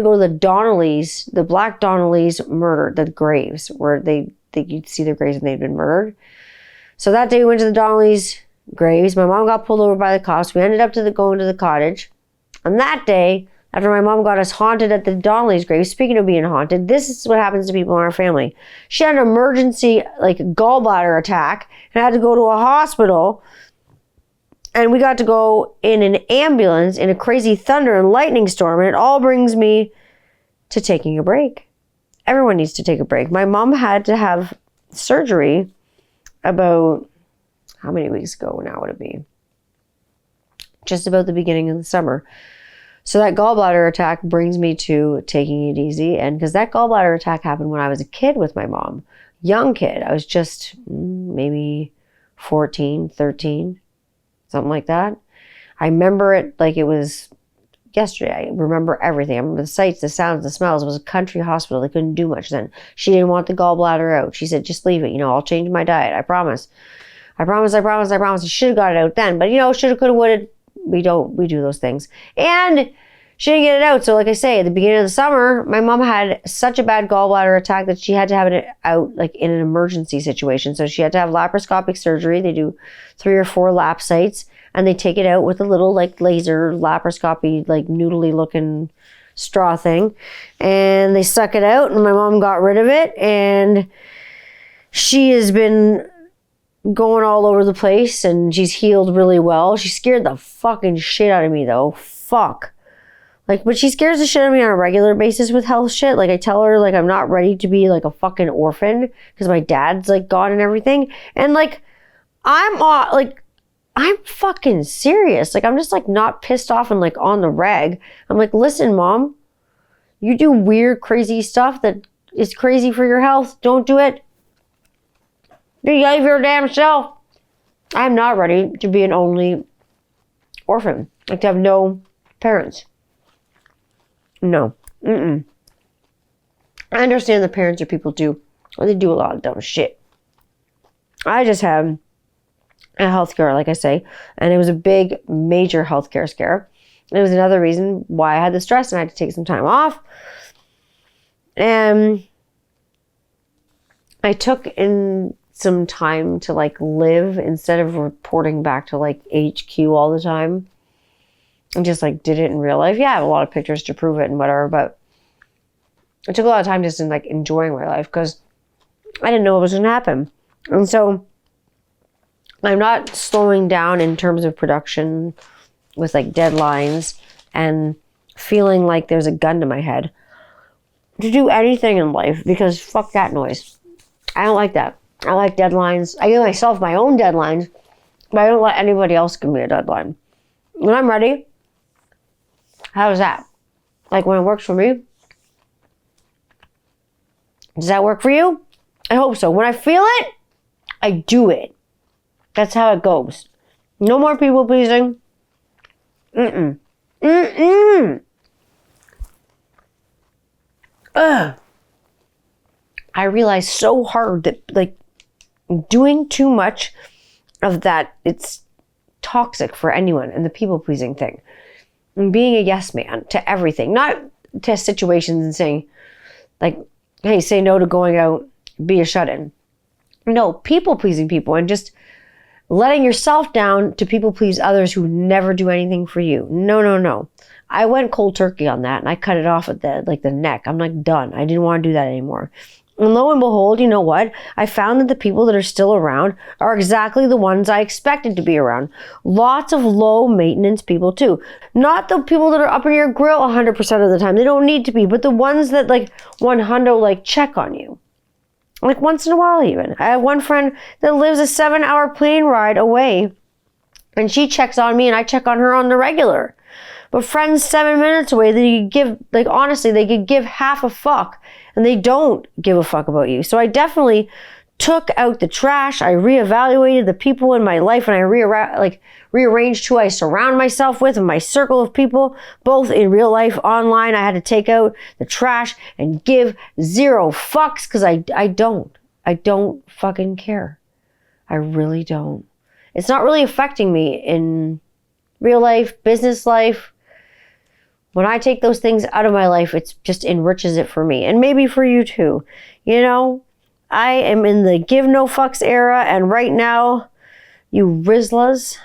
go to the Donnellys, the Black Donnellys murdered, the graves where you'd see their graves and they'd been murdered. So that day we went to the Donnellys' graves. My mom got pulled over by the cops. We ended up going to the cottage. And that day, after my mom got us haunted at the Donnellys' grave, speaking of being haunted, this is what happens to people in our family. She had an emergency like gallbladder attack and had to go to a hospital. And we got to go in an ambulance in a crazy thunder and lightning storm. And it all brings me to taking a break. Everyone needs to take a break. My mom had to have surgery about, how many weeks ago now would it be? Just about the beginning of the summer. So that gallbladder attack brings me to taking it easy. And because that gallbladder attack happened when I was a kid with my mom. Young kid. I was just maybe 14, 13, something like that. I remember it like it was yesterday. I remember everything. I remember the sights, the sounds, the smells. It was a country hospital. They couldn't do much then. She didn't want the gallbladder out. She said, just leave it. I'll change my diet. I promise. I should have got it out then. But, shoulda, coulda, woulda. We do those things. And she didn't get it out. So like I say, at the beginning of the summer, my mom had such a bad gallbladder attack that she had to have it out like in an emergency situation. So she had to have laparoscopic surgery. They do 3 or 4 lap sites. And they take it out with a little like laser laparoscopy, like noodly looking straw thing. And they suck it out and my mom got rid of it. And she has been going all over the place and she's healed really well. She scared the fucking shit out of me though. Fuck. Like, but she scares the shit out of me on a regular basis with health shit. Like I tell her like I'm not ready to be like a fucking orphan because my dad's like gone and everything. And like I'm fucking serious. Like, I'm just like not pissed off and like on the rag. I'm like, listen, mom, you do weird, crazy stuff that is crazy for your health. Don't do it. Behave your damn self. I'm not ready to be an only orphan. Like to have no parents. No. I understand the parents or people do. They do a lot of dumb shit. I just have a healthcare, like I say, and it was a big, major healthcare scare. It was another reason why I had the stress and I had to take some time off. And I took in some time to like live instead of reporting back to like HQ all the time. And just like did it in real life. Yeah, I have a lot of pictures to prove it and whatever, but it took a lot of time just in like enjoying my life because I didn't know what was going to happen. And so I'm not slowing down in terms of production with like deadlines and feeling like there's a gun to my head to do anything in life because fuck that noise. I don't like that. I like deadlines. I give myself my own deadlines, but I don't let anybody else give me a deadline. When I'm ready, how's that? Like when it works for me? Does that work for you? I hope so. When I feel it, I do it. That's how it goes. No more people pleasing. I realized so hard that like doing too much of that, it's toxic for anyone and the people pleasing thing. and being a yes man to everything, not to situations and saying, like, hey, say no to going out, be a shut-in. No, people-pleasing people and just letting yourself down to people-please others who never do anything for you. No. I went cold turkey on that and I cut it off at the neck. I'm like, done. I didn't want to do that anymore. And lo and behold, you know what? I found that the people that are still around are exactly the ones I expected to be around. Lots of low maintenance people too. Not the people that are up in your grill 100% of the time. They don't need to be, but the ones that like 100 like check on you. Like once in a while even. I have one friend that lives a 7-hour plane ride away and she checks on me and I check on her on the regular. But friends 7 minutes away, they could give, like honestly, they could give half a fuck and they don't give a fuck about you. So I definitely took out the trash. I reevaluated the people in my life and I rearranged who I surround myself with and my circle of people, both in real life, online. I had to take out the trash and give 0 fucks because I don't fucking care. I really don't. It's not really affecting me in real life, business life. When I take those things out of my life, it just enriches it for me. And maybe for you too. You know, I am in the give no fucks era. And right now, you Rizlas,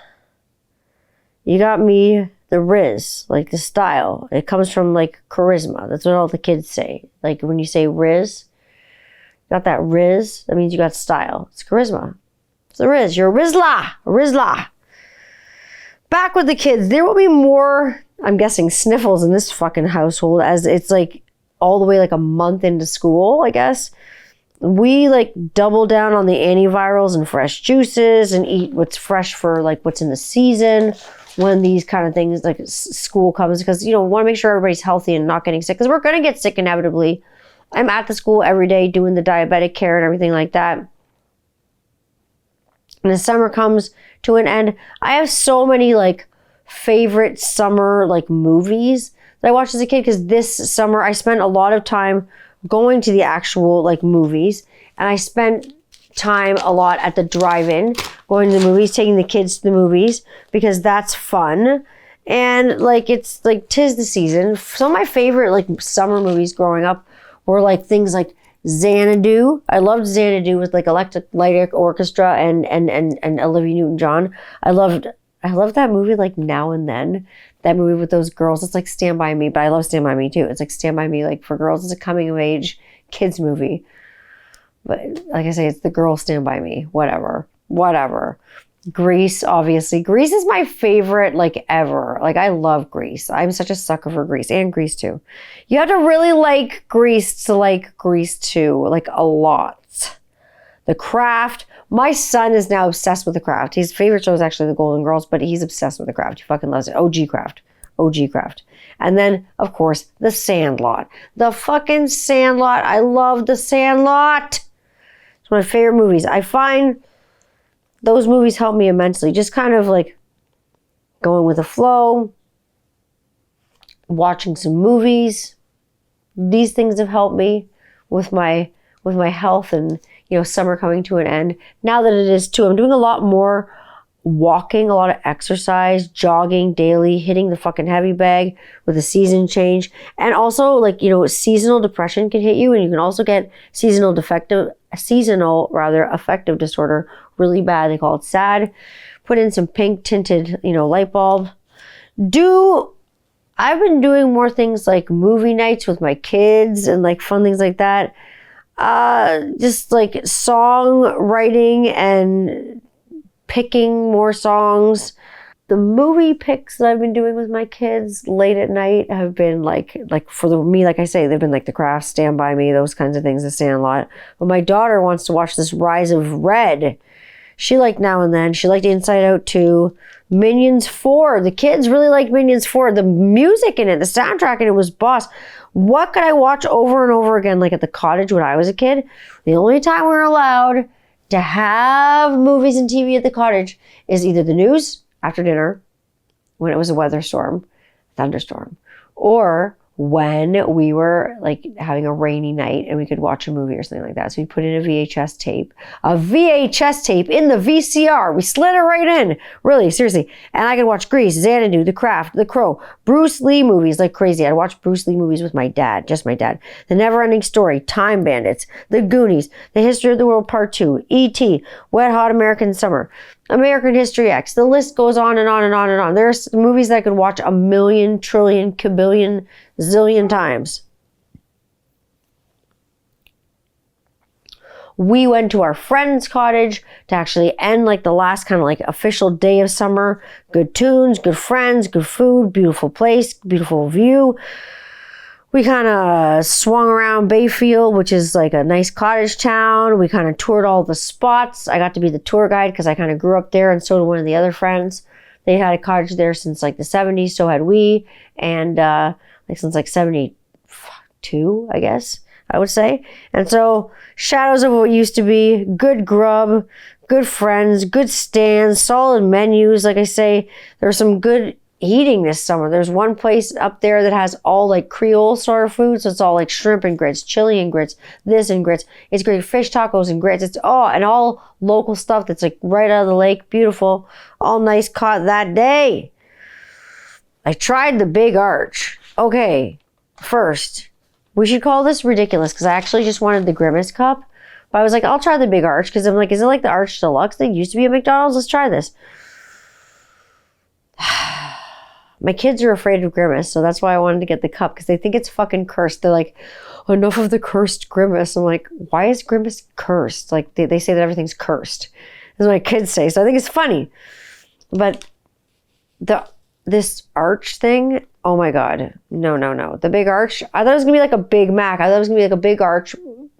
you got me the Riz, like the style. It comes from like charisma. That's what all the kids say. Like when you say Riz, you got that Riz, that means you got style. It's charisma. It's the Riz. You're a Rizla. Back with the kids. There will be more, I'm guessing, sniffles in this fucking household as it's like all the way like a month into school, I guess. We like double down on the antivirals and fresh juices and eat what's fresh for like what's in the season when these kind of things like school comes, because, you know, we want to make sure everybody's healthy and not getting sick because we're going to get sick inevitably. I'm at the school every day doing the diabetic care and everything like that. And the summer comes to an end. I have so many like favorite summer like movies that I watched as a kid because this summer I spent a lot of time going to the actual like movies, and I spent time a lot at the drive-in, going to the movies, taking the kids to the movies because that's fun. And like it's like 'tis the season. Some of my favorite like summer movies growing up were like things like Xanadu. I loved Xanadu with like Electric Light Orchestra and Olivia Newton-John. I loved that movie like Now and Then. That movie with those girls. It's like Stand By Me, but I love Stand By Me too. It's like Stand By Me like for girls. It's a coming of age kids movie. But like I say, it's the girls Stand By Me. Whatever. Grease, obviously. Grease is my favorite like ever. Like I love Grease. I'm such a sucker for Grease and Grease 2. You have to really like Grease to like Grease 2. Like a lot. The Craft. My son is now obsessed with The Craft. His favorite show is actually The Golden Girls, but he's obsessed with The Craft. He fucking loves it. OG Craft. And then, of course, The Sandlot. The fucking Sandlot. I love The Sandlot. It's one of my favorite movies. I find those movies help me immensely. Just kind of like going with the flow, watching some movies. These things have helped me with my health and, you know, summer coming to an end. Now that it is too, I'm doing a lot more walking, a lot of exercise, jogging daily, hitting the fucking heavy bag with a season change. And also like, you know, seasonal depression can hit you and you can also get seasonal affective disorder really bad. They call it SAD. Put in some pink tinted, you know, light bulb. I've been doing more things like movie nights with my kids and like fun things like that. Just like song writing and picking more songs. The movie picks that I've been doing with my kids late at night have been like for me, like I say, they've been like The Craft, Stand By Me, those kinds of things, The Sandlot. But my daughter wants to watch this Rise of Red. She liked Now and Then. She liked Inside Out 2. Minions 4. The kids really like Minions 4. The music in it, the soundtrack in it was boss. What could I watch over and over again, like at the cottage when I was a kid? The only time we were allowed to have movies and TV at the cottage is either the news after dinner, when it was a thunderstorm, or when we were like having a rainy night and we could watch a movie or something like that. So we put in a VHS tape in the VCR. We slid it right in. Really, seriously. And I could watch Grease, Xanadu, The Craft, The Crow, Bruce Lee movies like crazy. I'd watch Bruce Lee movies with my dad, just my dad. The Never-Ending Story, Time Bandits, The Goonies, The History of the World Part 2, E.T., Wet Hot American Summer, American History X. The list goes on and on and on and on. There's movies that I could watch a million, trillion, kabillion, zillion times. We went to our friend's cottage to actually end like the last kind of like official day of summer. Good tunes, good friends, good food, beautiful place, beautiful view. We kind of swung around Bayfield, which is like a nice cottage town. We kind of toured all the spots. I got to be the tour guide because I kind of grew up there, and so did one of the other friends. They had a cottage there since like the 70s, so had we. And like since like 72, I guess, I would say. And so shadows of what used to be, good grub, good friends, good stands, solid menus. Like I say, there's some good eating this summer. There's one place up there that has all like Creole sort of food. So it's all like shrimp and grits, chili and grits, this and grits. It's great fish tacos and grits. It's all local stuff that's like right out of the lake. Beautiful. All nice caught that day. I tried the Big Arch. Okay, first, we should call this ridiculous because I actually just wanted the Grimace cup. But I was like, I'll try the Big Arch because I'm like, is it like the Arch Deluxe that used to be at McDonald's? Let's try this. My kids are afraid of Grimace, so that's why I wanted to get the cup, because they think it's fucking cursed. They're like, enough of the cursed Grimace. I'm like, why is Grimace cursed? Like, they say that everything's cursed. That's what my kids say, so I think it's funny. But this arch thing, oh my God. No. The Big Arch, I thought it was going to be like a Big Mac. I thought it was going to be like a Big Arch,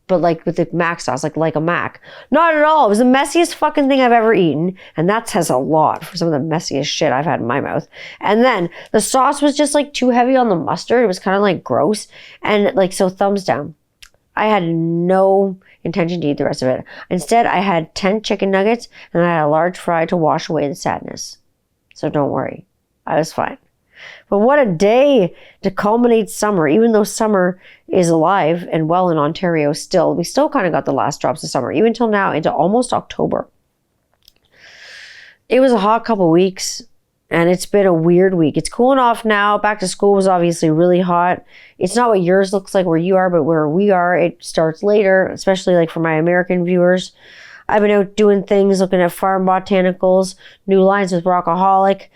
but like with the Mac sauce, like a Mac. Not at all. It was the messiest fucking thing I've ever eaten. And that says a lot for some of the messiest shit I've had in my mouth. And then the sauce was just like too heavy on the mustard. It was kind of like gross. And like, so thumbs down. I had no intention to eat the rest of it. Instead, I had 10 chicken nuggets and I had a large fry to wash away the sadness. So don't worry. I was fine. But what a day to culminate summer. Even though summer is alive and well in Ontario still, we still kind of got the last drops of summer, even till now into almost October. It was a hot couple weeks and it's been a weird week. It's cooling off now. Back to school was obviously really hot. It's not what yours looks like where you are, but where we are, it starts later, especially like for my American viewers. I've been out doing things, looking at farm botanicals, new lines with Rockaholic,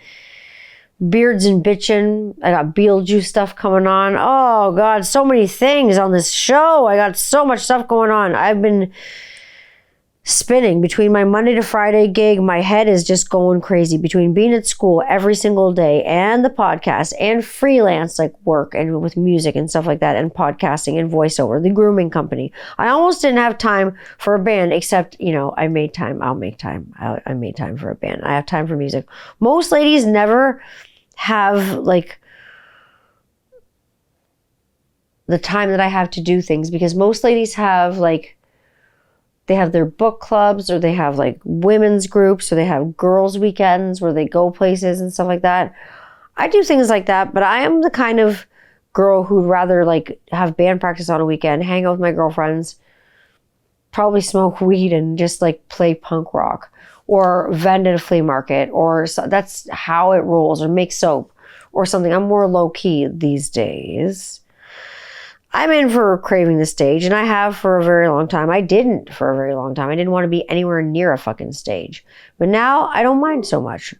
Beards and Bitchin'. I got Beetlejuice stuff coming on. Oh God, so many things on this show. I got so much stuff going on. I've been spinning between my Monday to Friday gig. My head is just going crazy between being at school every single day and the podcast and freelance like work and with music and stuff like that and podcasting and voiceover, the grooming company. I almost didn't have time for a band except, I made time. I'll make time. I made time for a band. I have time for music. Most ladies never have like the time that I have to do things, because most ladies have like, they have their book clubs or they have like women's groups or they have girls' weekends where they go places and stuff like that. I do things like that, but I am the kind of girl who'd rather like have band practice on a weekend, hang out with my girlfriends, probably smoke weed and just like play punk rock or vend at a flea market, or that's how it rolls, or make soap or something. I'm more low key these days. I'm in for craving the stage, and I have for a very long time. I didn't for a very long time. I didn't want to be anywhere near a fucking stage. But now I don't mind so much.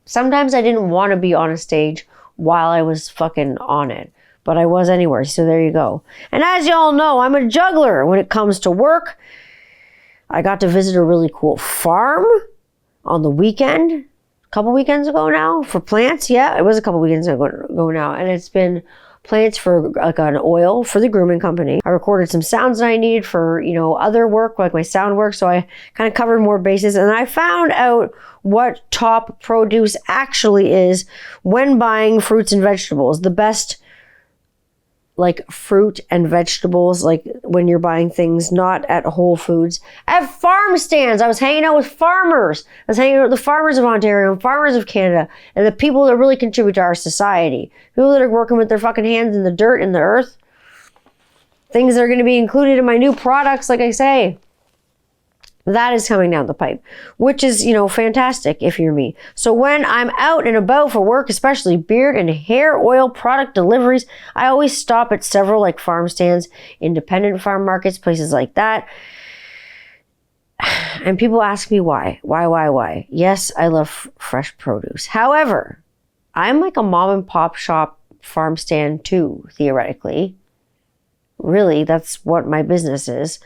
Sometimes I didn't want to be on a stage while I was fucking on it, but I was anywhere, so there you go. And as y'all know, I'm a juggler when it comes to work. I got to visit a really cool farm on the weekend, a couple weekends ago now, for plants. Yeah, it was a couple weekends ago now, and it's been plants for like an oil for the grooming company. I recorded some sounds that I needed for, other work, like my sound work. So I kind of covered more bases, and I found out what top produce actually is when buying fruits and vegetables. The best like fruit and vegetables, like when you're buying things not at Whole Foods, at farm stands. I was hanging out with farmers. I was hanging out with the farmers of Ontario and farmers of Canada and the people that really contribute to our society. People that are working with their fucking hands in the dirt and the earth. Things that are going to be included in my new products, like I say. That is coming down the pipe, which is, fantastic if you're me. So when I'm out and about for work, especially beard and hair oil product deliveries, I always stop at several like farm stands, independent farm markets, places like that. And people ask me why. Why? Yes, I love fresh produce. However, I'm like a mom and pop shop farm stand too, theoretically. Really, that's what my business is.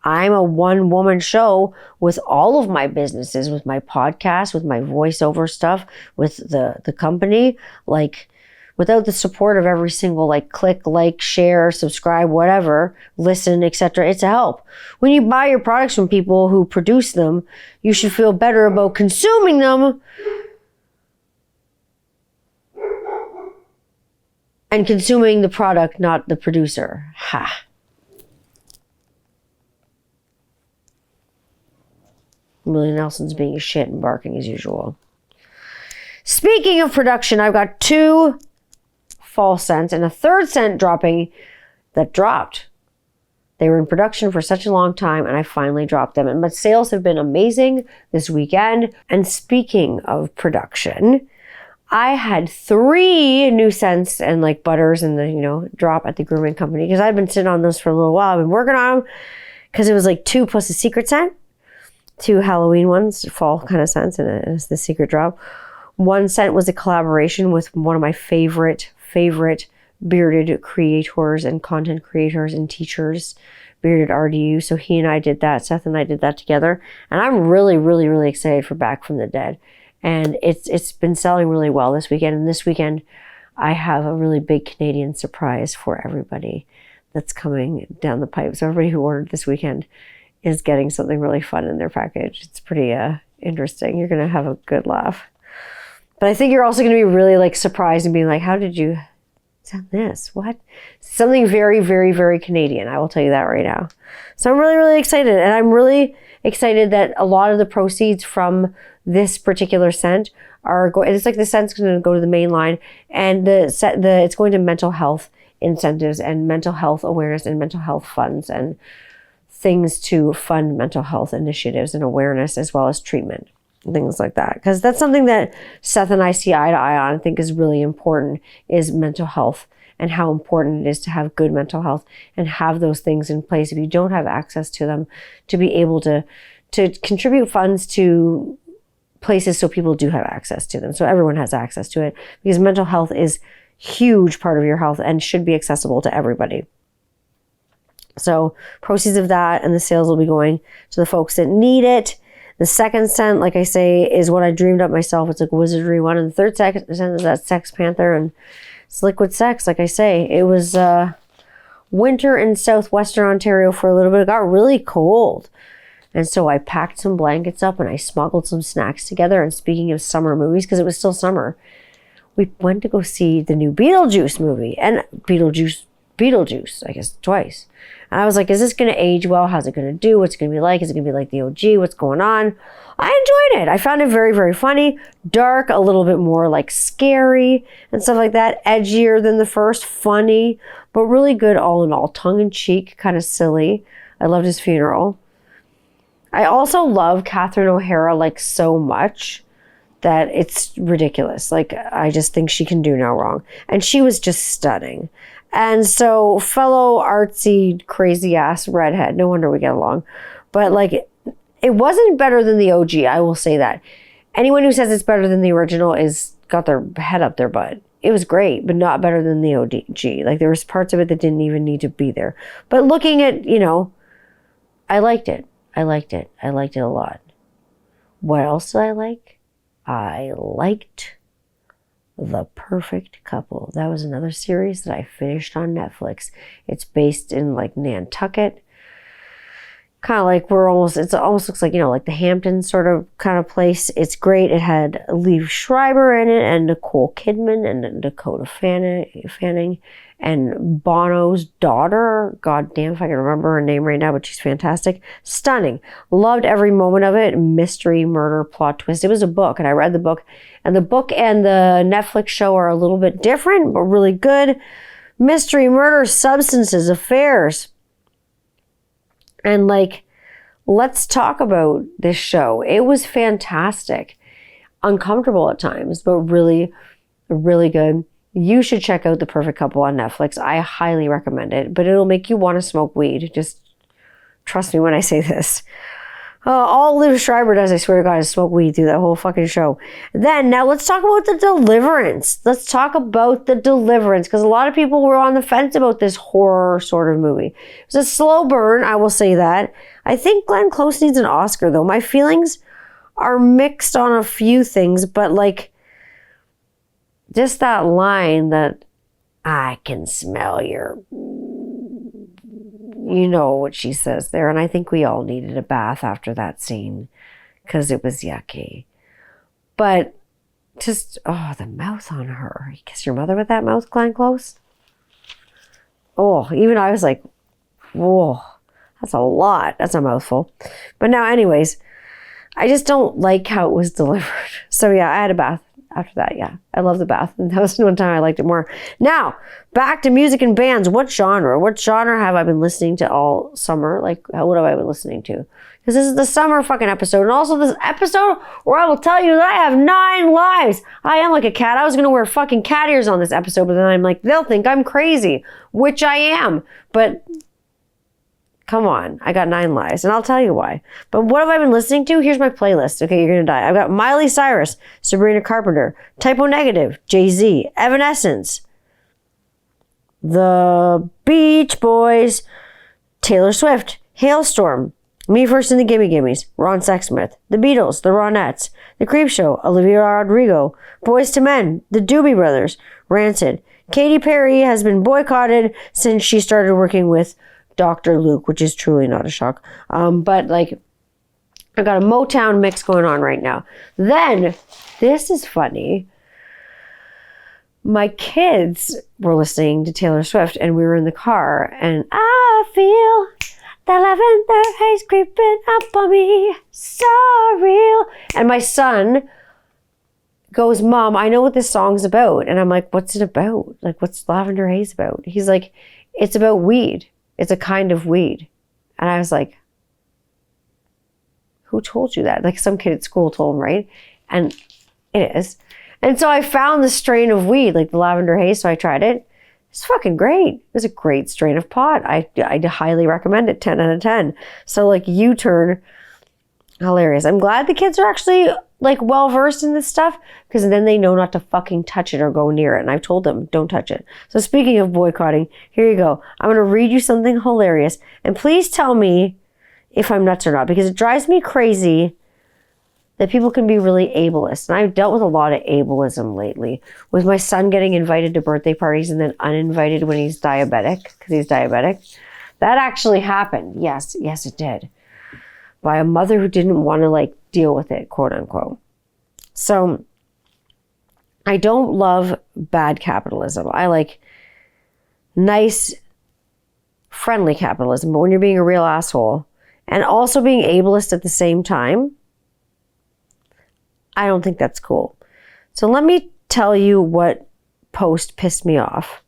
I'm a one-woman show with all of my businesses, with my podcast, with my voiceover stuff, with the company. Like, without the support of every single click, share, subscribe, whatever, listen, etc., it's a help. When you buy your products from people who produce them, you should feel better about consuming them and consuming the product, not the producer. Ha. Willie Nelson's being a shit and barking as usual. Speaking of production, I've got 2 fall scents and a 3rd scent dropping that dropped. They were in production for such a long time and I finally dropped them. And my sales have been amazing this weekend. And speaking of production, I had 3 new scents and butters and the, drop at the grooming company because I've been sitting on those for a little while. I've been working on them because it was 2 plus a secret scent. 2 Halloween ones, fall kind of scents, and it's the secret drop. 1 scent was a collaboration with one of my favorite bearded creators and content creators and teachers, Bearded RDU. So he and I did that. Seth and I did that together. And I'm really, really, really excited for Back from the Dead. And it's been selling really well this weekend. And this weekend, I have a really big Canadian surprise for everybody that's coming down the pipe. So everybody who ordered this weekend is getting something really fun in their package. It's pretty interesting. You're going to have a good laugh. But I think you're also going to be really surprised and being like, how did you send this? What? Something very, very, very Canadian. I will tell you that right now. So I'm really, really excited. And I'm really excited that a lot of the proceeds from this particular scent are going, it's the scent's going to go to the main line, and it's going to mental health incentives and mental health awareness and mental health funds and things to fund mental health initiatives and awareness as well as treatment, things like that. Because that's something that Seth and I see eye to eye on, I think is really important, is mental health and how important it is to have good mental health and have those things in place if you don't have access to them, to be able to contribute funds to places so people do have access to them. So everyone has access to it, because mental health is a huge part of your health and should be accessible to everybody. So proceeds of that and the sales will be going to the folks that need it. The 2nd scent, like I say, is what I dreamed up myself. It's a wizardry one. And the 3rd scent is that Sex Panther, and it's liquid sex. Like I say, it was winter in southwestern Ontario for a little bit. It got really cold. And so I packed some blankets up and I smuggled some snacks together. And speaking of summer movies, because it was still summer, we went to go see the new Beetlejuice movie. And Beetlejuice, I guess, twice. And I was like, is this going to age well? How's it going to do? What's it going to be like? Is it going to be like the OG? What's going on? I enjoyed it. I found it very, very funny, dark, a little bit more scary and stuff like that. Edgier than the first, funny, but really good all in all. Tongue-in-cheek, kind of silly. I loved his funeral. I also love Catherine O'Hara so much that it's ridiculous. I just think she can do no wrong. And she was just stunning. And so, fellow artsy, crazy ass redhead, no wonder we get along. But it wasn't better than the OG, I will say that. Anyone who says it's better than the original is got their head up their butt. It was great, but not better than the OG. There was parts of it that didn't even need to be there. But looking at, I liked it. I liked it a lot. What else did I like? I liked The Perfect Couple. That was another series that I finished on Netflix. It's based in Nantucket. kind of like it almost looks like, like the Hamptons sort of kind of place. It's great. It had Liev Schreiber in it and Nicole Kidman and Dakota Fanning and Bono's daughter. God damn if I can remember her name right now, but she's fantastic. Stunning. Loved every moment of it. Mystery, murder, plot twist. It was a book, and I read the book. And the book and the Netflix show are a little bit different, but really good. Mystery, murder, substances, affairs. And let's talk about this show. It was fantastic. Uncomfortable at times, but really, really good. You should check out The Perfect Couple on Netflix. I highly recommend it, but it'll make you want to smoke weed. Just trust me when I say this. All Liev Schreiber does, I swear to God, is smoke weed through that whole fucking show. Now let's talk about The Deliverance. Let's talk about The Deliverance, because a lot of people were on the fence about this horror sort of movie. It was a slow burn, I will say that. I think Glenn Close needs an Oscar, though. My feelings are mixed on a few things, but just that line that I can smell your... You know what she says there. And I think we all needed a bath after that scene because it was yucky. But just, the mouth on her. You kiss your mother with that mouth, Glenn Close? Oh, even I was like, whoa, that's a lot. That's a mouthful. But now, anyways, I just don't like how it was delivered. So yeah, I had a bath after that. Yeah, I love the bath. And that was one time I liked it more. Now, back to music and bands. What genre? What genre have I been listening to all summer? What have I been listening to? Because this is the summer fucking episode. And also this episode where I will tell you that I have 9 lives. I am like a cat. I was going to wear fucking cat ears on this episode, but then I'm like, they'll think I'm crazy, which I am. But come on, I got 9 lives, and I'll tell you why. But what have I been listening to? Here's my playlist. Okay, you're gonna die. I've got Miley Cyrus, Sabrina Carpenter, Typo Negative, Jay-Z, Evanescence, The Beach Boys, Taylor Swift, Hailstorm, Me First and the Gimme Gimmes, Ron Sexsmith, The Beatles, The Ronettes, The Creepshow, Olivia Rodrigo, Boyz II Men, The Doobie Brothers, Rancid. Katy Perry has been boycotted since she started working with Dr. Luke, which is truly not a shock. But I've got a Motown mix going on right now. Then, this is funny. My kids were listening to Taylor Swift and we were in the car and I feel the lavender haze creeping up on me. So real. And my son goes, Mom, I know what this song's about. And I'm like, what's it about? What's Lavender Haze about? He's like, it's about weed. It's a kind of weed. And I was like, who told you that? Some kid at school told him, right? And it is. And so I found the strain of weed, the Lavender Haze, so I tried it. It's fucking great. It was a great strain of pot. I highly recommend it, 10 out of 10. So U-turn, hilarious. I'm glad the kids are actually well-versed in this stuff because then they know not to fucking touch it or go near it. And I've told them, don't touch it. So speaking of boycotting, here you go. I'm going to read you something hilarious. And please tell me if I'm nuts or not because it drives me crazy that people can be really ableist. And I've dealt with a lot of ableism lately with my son getting invited to birthday parties and then uninvited when he's diabetic because he's diabetic. That actually happened. Yes, it did. By a mother who didn't want to deal with it, quote unquote. So I don't love bad capitalism. I like nice, friendly capitalism. But when you're being a real asshole and also being ableist at the same time, I don't think that's cool. So let me tell you what post pissed me off.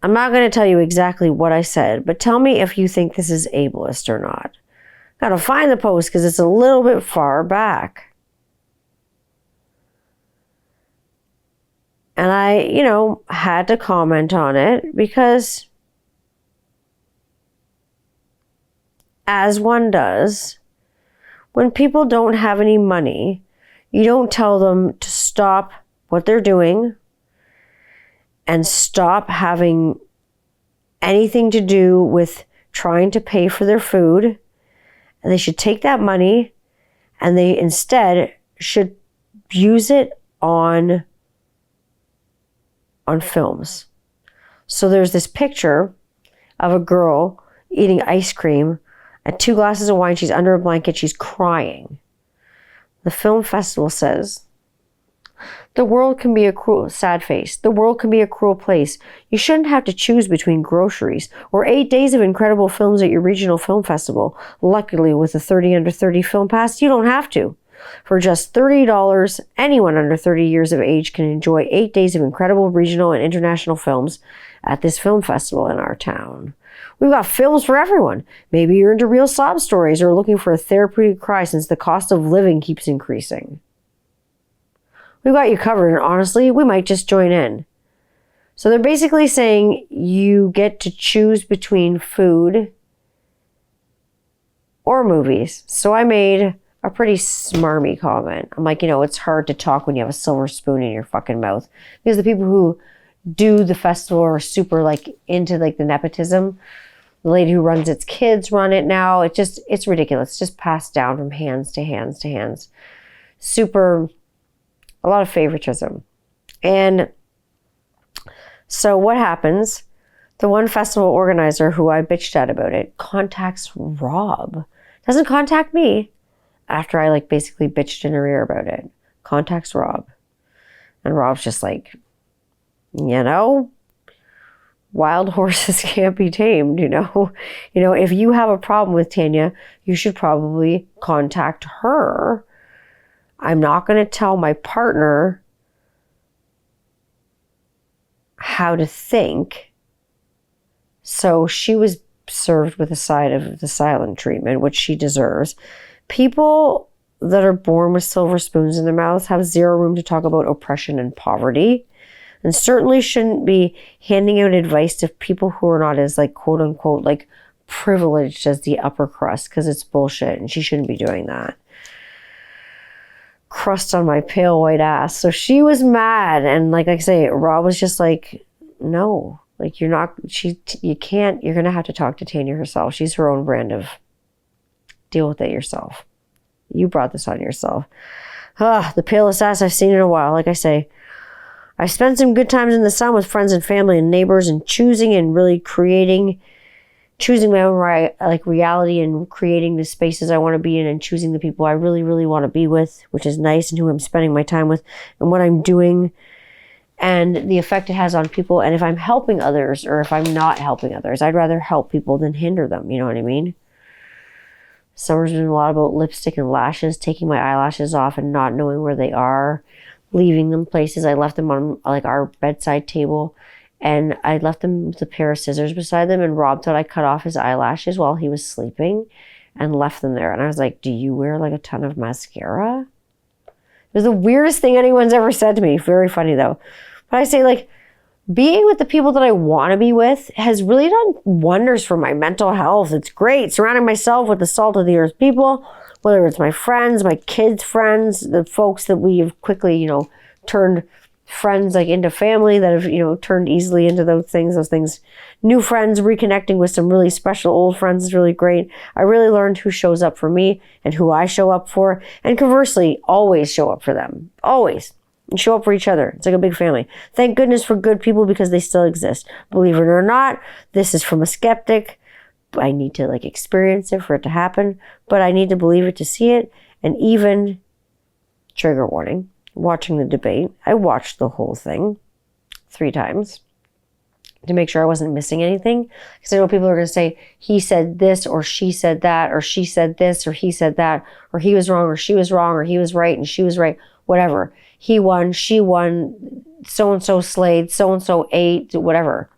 I'm not going to tell you exactly what I said, but tell me if you think this is ableist or not. Gotta find the post because it's a little bit far back. And I, had to comment on it because as one does, when people don't have any money, you don't tell them to stop what they're doing and stop having anything to do with trying to pay for their food. And they should take that money and they instead should use it on films. So there's this picture of a girl eating ice cream. At 2 glasses of wine, she's under a blanket, she's crying. The film festival says, the world can be a cruel, sad face. The world can be a cruel place. You shouldn't have to choose between groceries or 8 days of incredible films at your regional film festival. Luckily, with the 30 under 30 film pass, you don't have to. For just $30, anyone under 30 years of age can enjoy 8 days of incredible regional and international films at this film festival in our town. We've got films for everyone. Maybe you're into real sob stories or looking for a therapeutic cry since the cost of living keeps increasing. We've got you covered, and honestly, we might just join in. So they're basically saying you get to choose between food or movies. So I made a pretty smarmy comment. I'm like, it's hard to talk when you have a silver spoon in your fucking mouth. Because the people who do the festival are super into the nepotism. The lady who runs its kids run it now. It's ridiculous. It's just passed down from hands to hands to hands. A lot of favoritism. And so what happens? The one festival organizer who I bitched at about it contacts Rob. Doesn't contact me after I basically bitched in her ear about it. Contacts Rob. And Rob's just like, wild horses can't be tamed, if you have a problem with Tanya, you should probably contact her. I'm not going to tell my partner how to think. So she was served with a side of the silent treatment, which she deserves. People that are born with silver spoons in their mouths have zero room to talk about oppression and poverty, and certainly shouldn't be handing out advice to people who are not as quote unquote privileged as the upper crust, because it's bullshit and she shouldn't be doing that. Crust on my pale white ass. So she was mad, and like I say, Rob was just no, you're gonna have to talk to Tanya herself. She's her own brand of deal with it yourself. You brought this on yourself. The palest ass I've seen in a while. Like I say, I spent some good times in the sun with friends and family and neighbors, and choosing and really choosing my own reality and creating the spaces I want to be in, and choosing the people I really, really want to be with, which is nice, and who I'm spending my time with and what I'm doing and the effect it has on people. And if I'm helping others or if I'm not helping others, I'd rather help people than hinder them. You know what I mean? Summer's been a lot about lipstick and lashes, taking my eyelashes off and not knowing where they are, leaving them places. I left them on our bedside table. And I left them with a pair of scissors beside them, and Rob thought I cut off his eyelashes while he was sleeping and left them there. And I was like, do you wear a ton of mascara? It was the weirdest thing anyone's ever said to me. Very funny though. But I say being with the people that I want to be with has really done wonders for my mental health. It's great. Surrounding myself with the salt of the earth people, whether it's my friends, my kids' friends, the folks that we have quickly, turned friends into family, that have turned easily into those things, new friends, reconnecting with some really special old friends is really great. I really learned who shows up for me and who I show up for, and conversely always show up for them, always, and show up for each other. It's like a big family. Thank goodness for good people, because they still exist. Believe it or not, this is from a skeptic. I need to experience it for it to happen, but I need to believe it to see it. And even, trigger warning, watching the debate, I watched the whole thing 3 times to make sure I wasn't missing anything. Because I know people are going to say, he said this, or she said that, or she said this, or he said that, or he was wrong, or she was wrong, or he was right, and she was right, whatever. He won, she won, so-and-so slayed, so-and-so ate, whatever.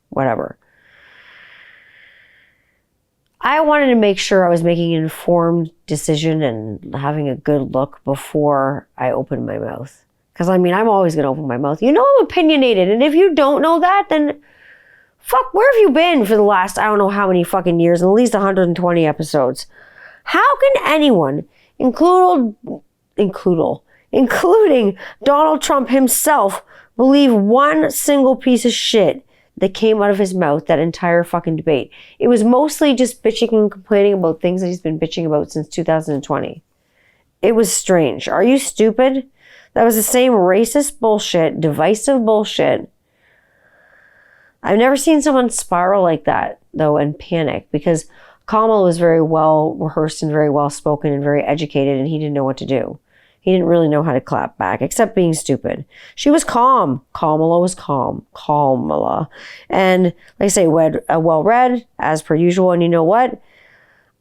I wanted to make sure I was making an informed decision and having a good look before I opened my mouth. Because I'm always going to open my mouth. I'm opinionated. And if you don't know that, then fuck, where have you been for the last, I don't know how many fucking years, and at least 120 episodes? How can anyone, including Donald Trump himself, believe one single piece of shit that came out of his mouth that entire fucking debate? It was mostly just bitching and complaining about things that he's been bitching about since 2020. It was strange. Are you stupid? That was the same racist bullshit, divisive bullshit. I've never seen someone spiral like that, though, and panic, because Kamala was very well rehearsed and very well spoken and very educated, and he didn't know what to do. He didn't really know how to clap back, except being stupid. She was calm. Kamala was calm. Kamala. And like I say, well-read, as per usual. And you know what?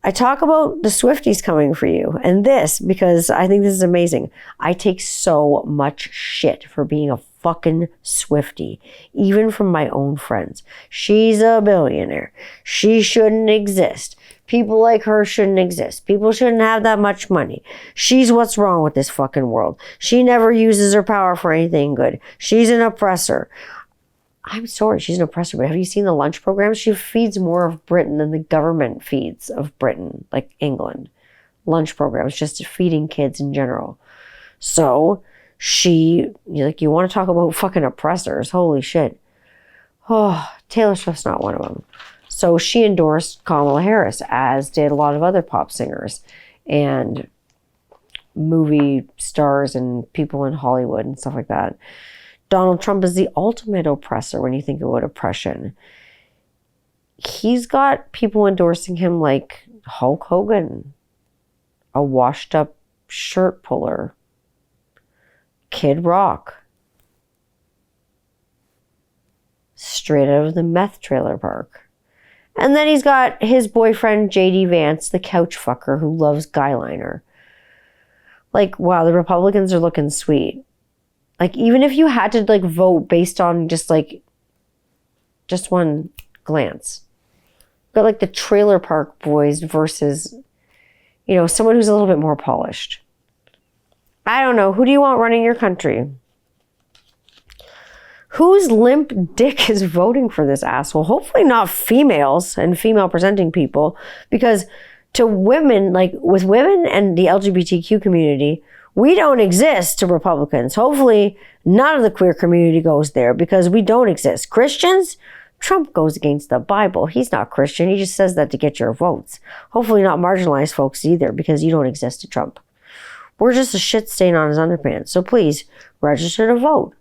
I talk about the Swifties coming for you. And this, because I think this is amazing. I take so much shit for being a fucking Swiftie, even from my own friends. She's a billionaire. She shouldn't exist. People like her shouldn't exist. People shouldn't have that much money. She's what's wrong with this fucking world. She never uses her power for anything good. She's an oppressor. I'm sorry, she's an oppressor, but have you seen the lunch programs? She feeds more of Britain than the government feeds of Britain, like England. Lunch programs, just feeding kids in general. So, you want to talk about fucking oppressors? Holy shit. Oh, Taylor Swift's not one of them. So she endorsed Kamala Harris, as did a lot of other pop singers and movie stars and people in Hollywood and stuff like that. Donald Trump is the ultimate oppressor when you think about oppression. He's got people endorsing him like Hulk Hogan, a washed up shirt puller, Kid Rock, straight out of the meth trailer park. And then he's got his boyfriend, J.D. Vance, the couch fucker who loves guyliner. Like, wow, the Republicans are looking sweet. Like, even if you had to, like, vote based on just one glance. But, like, the trailer park boys versus, someone who's a little bit more polished. I don't know. Who do you want running your country? Whose limp dick is voting for this asshole? Hopefully not females and female-presenting people. Because to women, like, with women and the LGBTQ community, we don't exist to Republicans. Hopefully, none of the queer community goes there because we don't exist. Christians? Trump goes against the Bible. He's not Christian. He just says that to get your votes. Hopefully not marginalized folks either, because you don't exist to Trump. We're just a shit stain on his underpants. So please, register to vote.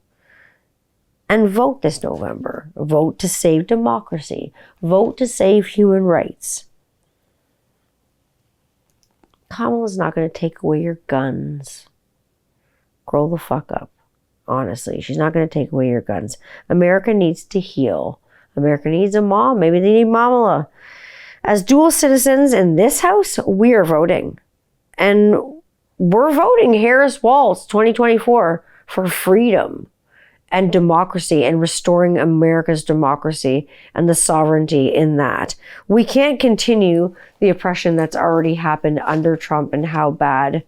And vote this November. Vote to save democracy. Vote to save human rights. Kamala's not going to take away your guns. Grow the fuck up. Honestly, she's not going to take away your guns. America needs to heal. America needs a mom. Maybe they need Mamala. As dual citizens in this house, we are voting. And we're voting Harris Walz 2024 for freedom and democracy and restoring America's democracy and the sovereignty in that. We can't continue the oppression that's already happened under Trump and how bad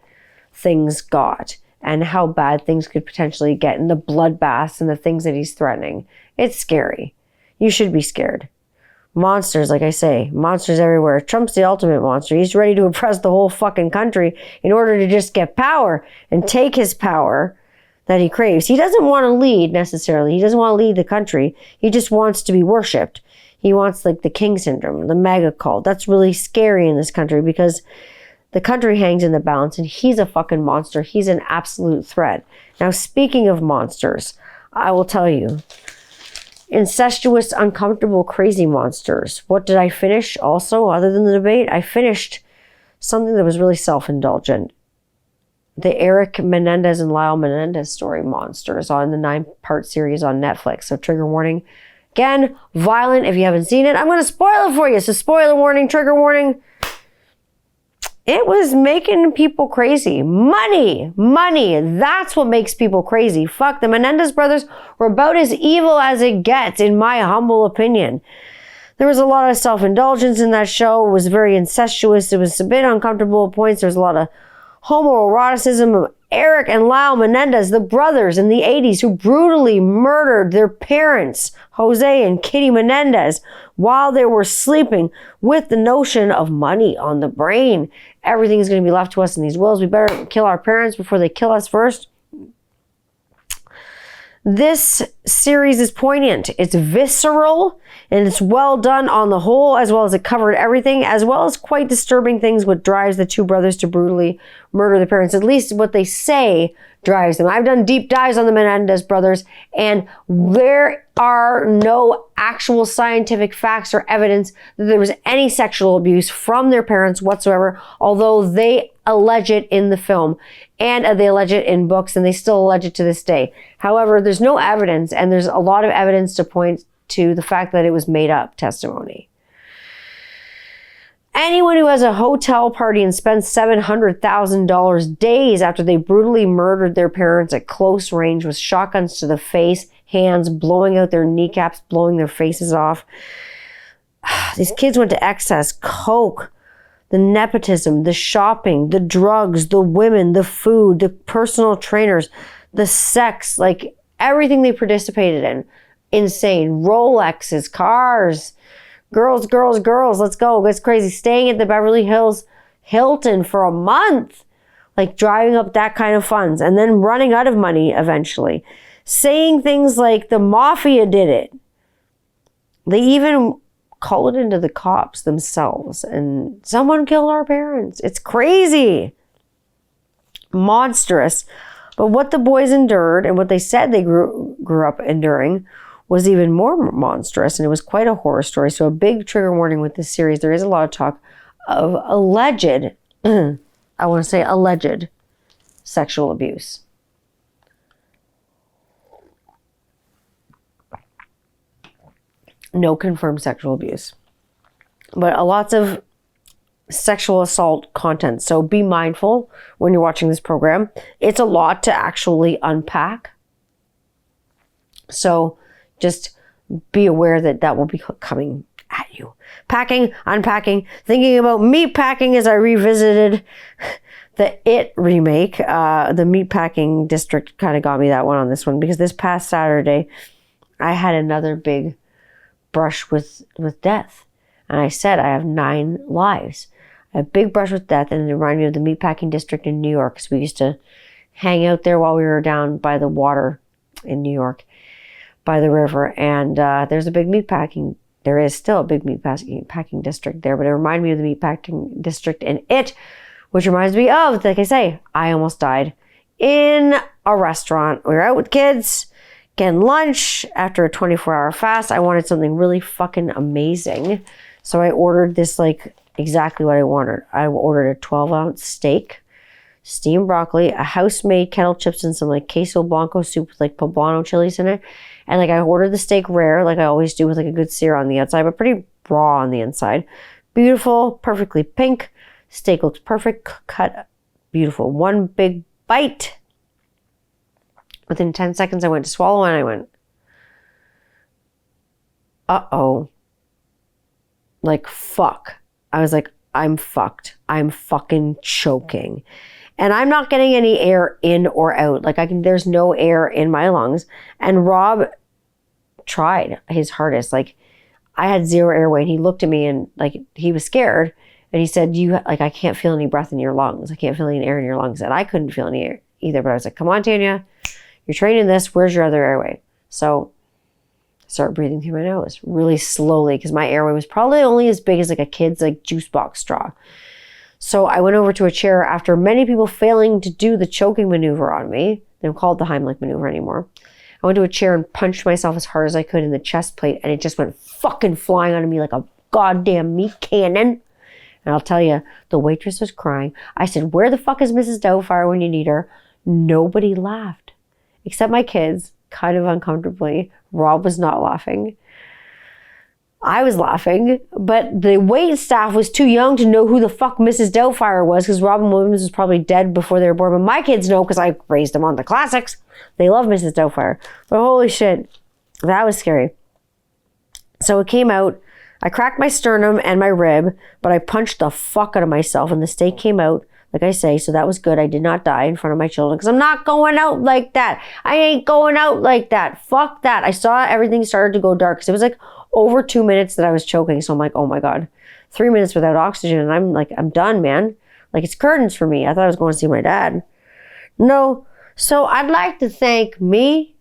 things got and how bad things could potentially get in the bloodbaths and the things that he's threatening. It's scary. You should be scared. Monsters, like I say, monsters everywhere. Trump's the ultimate monster. He's ready to oppress the whole fucking country in order to just get power and take his power that he craves. He doesn't want to lead necessarily. He doesn't want to lead the country. He just wants to be worshipped. He wants like the king syndrome, the mega cult. That's really scary in this country because the country hangs in the balance and he's a fucking monster. He's an absolute threat. Now, speaking of monsters, I will tell you, incestuous, uncomfortable, crazy monsters. What did I finish also other than the debate? I finished something that was really self-indulgent. The Eric Menendez and Lyle Menendez story, Monsters, on the 9-part series on Netflix. So trigger warning. Again, violent if you haven't seen it. I'm going to spoil it for you. So spoiler warning, trigger warning. It was making people crazy. Money. That's what makes people crazy. Fuck, the Menendez brothers were about as evil as it gets, in my humble opinion. There was a lot of self-indulgence in that show. It was very incestuous. It was a bit uncomfortable at points. There was a lot of homoeroticism of Eric and Lyle Menendez, the brothers in the 80s who brutally murdered their parents, Jose and Kitty Menendez, while they were sleeping with the notion of money on the brain. Everything is going to be left to us in these wills. We better kill our parents before they kill us first. This series is poignant. It's visceral and it's well done on the whole, as well as it covered everything, as well as quite disturbing things, what drives the two brothers to brutally murder their parents. At least what they say drives them. I've done deep dives on the Menendez brothers, and there are no actual scientific facts or evidence that there was any sexual abuse from their parents whatsoever, although they allege it in the film and they allege it in books, and they still allege it to this day. However, there's no evidence, and there's a lot of evidence to point to the fact that it was made up testimony. Anyone who has a hotel party and spends $700,000 days after they brutally murdered their parents at close range with shotguns to the face, hands, blowing out their kneecaps, blowing their faces off. These kids went to excess, coke, the nepotism, the shopping, the drugs, the women, the food, the personal trainers, the sex, like everything they participated in. Insane. Rolexes, cars, girls, let's go. It's crazy. Staying at the Beverly Hills Hilton for a month, like driving up that kind of funds, and then running out of money eventually. Saying things like the mafia did it. They even call it into the cops themselves, and someone killed our parents. It's crazy. Monstrous. But what the boys endured and what they said they grew up enduring was even more monstrous, and it was quite a horror story. So a big trigger warning with this series. There is a lot of talk of alleged, I want to say alleged sexual abuse. No confirmed sexual abuse, but lots of sexual assault content. So be mindful when you're watching this program. It's a lot to actually unpack. So just be aware that that will be coming at you. Packing, unpacking, thinking about meat packing as I revisited the It remake. The Meatpacking District kind of got me that one on this one, because this past Saturday I had another big brush with death. And I said I have 9 lives. A big brush with death, and it reminded me of the Meatpacking District in New York, because we used to hang out there while we were down by the water in New York, by the river. And there's a big meatpacking. There is still a big meatpacking district there, but it reminded me of the Meatpacking District in It, which reminds me of, like I say, I almost died in a restaurant. We were out with kids, getting lunch after a 24-hour fast. I wanted something really fucking amazing. So I ordered this, like, exactly what I wanted. I ordered a 12-ounce steak, steamed broccoli, a house-made kettle chips, and some, like, queso blanco soup with, like, poblano chilies in it. And, like, I ordered the steak rare, like I always do, with, like, a good sear on the outside, but pretty raw on the inside. Beautiful, perfectly pink. Steak looks perfect, cut, beautiful. One big bite. Within 10 seconds, I went to swallow, and I went, uh-oh. Like, fuck. I was like, I'm fucked. I'm fucking choking. And I'm not getting any air in or out. Like, there's no air in my lungs. And Rob tried his hardest. Like, I had zero airway, and he looked at me, and, like, he was scared. And he said, I can't feel any breath in your lungs. I can't feel any air in your lungs. And I couldn't feel any air either. But I was like, come on, Tanya. You're training this. Where's your other airway? So I started breathing through my nose really slowly, because my airway was probably only as big as, like, a kid's, like, juice box straw. So I went over to a chair after many people failing to do the choking maneuver on me. They don't call it the Heimlich maneuver anymore. I went to a chair and punched myself as hard as I could in the chest plate, and it just went fucking flying onto me like a goddamn meat cannon. And I'll tell you, the waitress was crying. I said, where the fuck is Mrs. Doubtfire when you need her? Nobody laughed, except my kids, kind of uncomfortably. Rob was not laughing. I was laughing, but the wait staff was too young to know who the fuck Mrs. Doubtfire was, because Robin Williams was probably dead before they were born. But my kids know, because I raised them on the classics. They love Mrs. Doubtfire. But holy shit, that was scary. So it came out. I cracked my sternum and my rib, but I punched the fuck out of myself, and the steak came out, like I say, so that was good. I did not die in front of my children, because I'm not going out like that. I ain't going out like that. Fuck that. I saw everything started to go dark, because it was like over 2 minutes that I was choking. So I'm like, oh my God, 3 minutes without oxygen. And I'm like, I'm done, man. Like, it's curtains for me. I thought I was going to see my dad. No. So I'd like to thank me,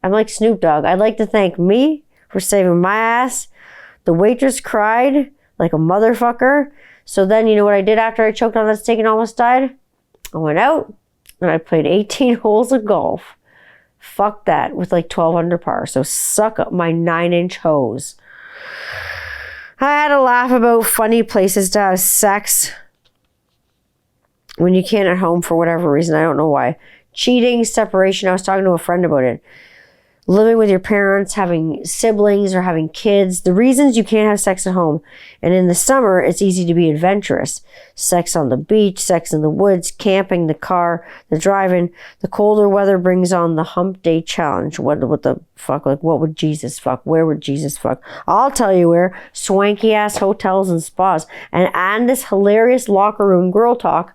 I'm like Snoop Dogg. I'd like to thank me for saving my ass. The waitress cried like a motherfucker. So then, you know what I did after I choked on that steak and almost died? I went out and I played 18 holes of golf. Fuck that, with like 12 under par. So suck up my 9-inch hose. I had to laugh about funny places to have sex when you can't at home for whatever reason. I don't know why. Cheating, separation. I was talking to a friend about it. Living with your parents, having siblings, or having kids. The reasons you can't have sex at home. And in the summer, it's easy to be adventurous. Sex on the beach, sex in the woods, camping, the car, the driving. The colder weather brings on the hump day challenge. What the fuck? Like, what would Jesus fuck? Where would Jesus fuck? I'll tell you where. Swanky ass hotels and spas. And this hilarious locker room girl talk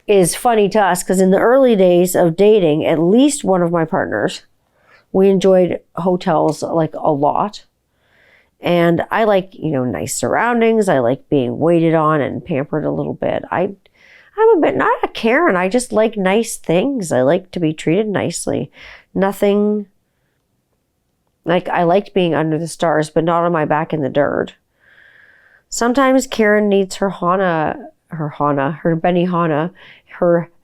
is funny to us, because in the early days of dating, at least one of my partners, we enjoyed hotels like a lot. And I like, nice surroundings. I like being waited on and pampered a little bit. I'm a bit, not a Karen. I just like nice things. I like to be treated nicely. Nothing, like I liked being under the stars, but not on my back in the dirt. Sometimes Karen needs her Benihana, her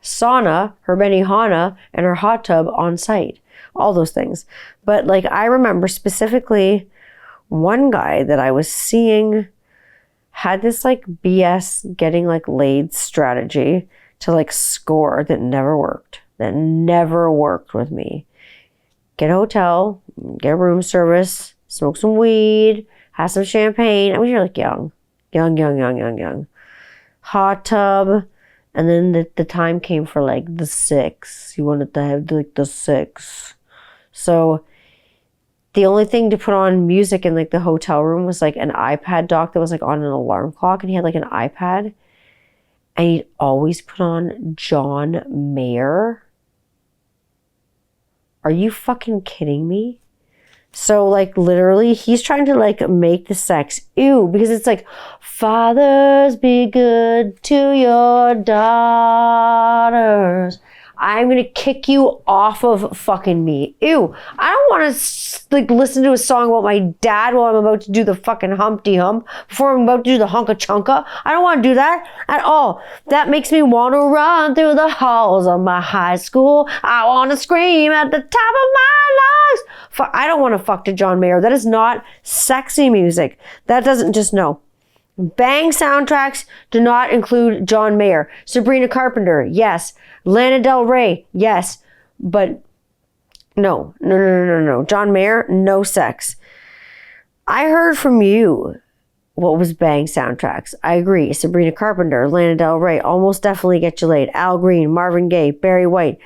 sauna, her Benihana, and her hot tub on site. All those things. But like, I remember specifically one guy that I was seeing had this like BS getting like laid strategy to like score that never worked with me. Get a hotel, get a room service, smoke some weed, have some champagne. I was like young. Hot tub. And then the time came for like the 6. You wanted to have like the 6. So the only thing to put on music in like the hotel room was like an iPad dock that was like on an alarm clock, and he had like an iPad, and he'd always put on John Mayer. Are you fucking kidding me? So like literally he's trying to like make the sex ew, because it's like, fathers be good to your daughters. I'm going to kick you off of fucking me. Ew. I don't want to like listen to a song about my dad while I'm about to do the fucking Humpty Hump, before I'm about to do the Hunka Chunka. I don't want to do that at all. That makes me want to run through the halls of my high school. I want to scream at the top of my lungs. I don't want to fuck to John Mayer. That is not sexy music. That doesn't just, no. Bang soundtracks do not include John Mayer. Sabrina Carpenter, yes. Lana Del Rey, yes. But no. John Mayer, no sex. I heard from you what was bang soundtracks. I agree. Sabrina Carpenter, Lana Del Rey, almost definitely get you laid. Al Green, Marvin Gaye, Barry White.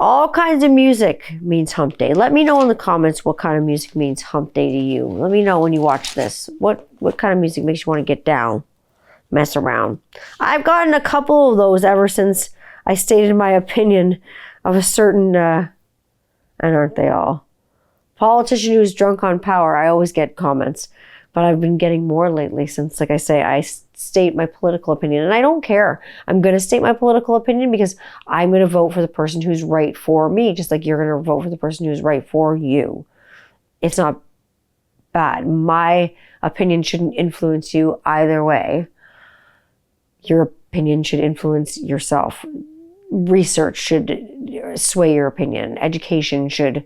All kinds of music means hump day. Let me know in the comments what kind of music means hump day to you. Let me know when you watch this. What kind of music makes you want to get down, mess around? I've gotten a couple of those ever since I stated my opinion of a certain, and aren't they all? Politician who's drunk on power. I always get comments, but I've been getting more lately since, like I say, I state my political opinion, and I don't care. I'm going to state my political opinion because I'm going to vote for the person who's right for me, just like you're going to vote for the person who's right for you. It's not bad. My opinion shouldn't influence you either way. Your opinion should influence yourself. Research should sway your opinion. Education should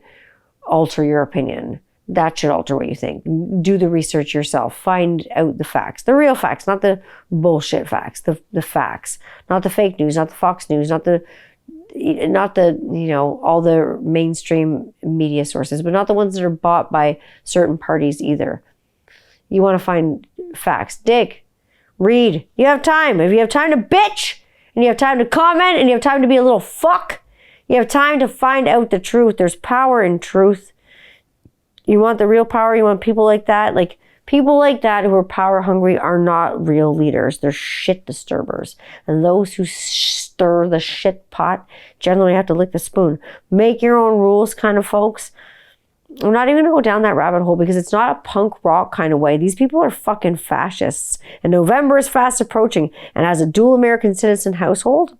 alter your opinion. That should alter what you think. Do the research yourself. Find out the facts. The real facts, not the bullshit facts. The facts. Not the fake news, not the Fox News, not the all the mainstream media sources, but not the ones that are bought by certain parties either. You want to find facts. Dig. Read. You have time. If you have time to bitch, and you have time to comment, and you have time to be a little fuck, you have time to find out the truth. There's power in truth. You want the real power? You want people like that? Like, people like that who are power hungry are not real leaders. They're shit disturbers. And those who stir the shit pot generally have to lick the spoon. Make your own rules kind of folks. I'm not even going to go down that rabbit hole because it's not a punk rock kind of way. These people are fucking fascists. And November is fast approaching. And as a dual American citizen household,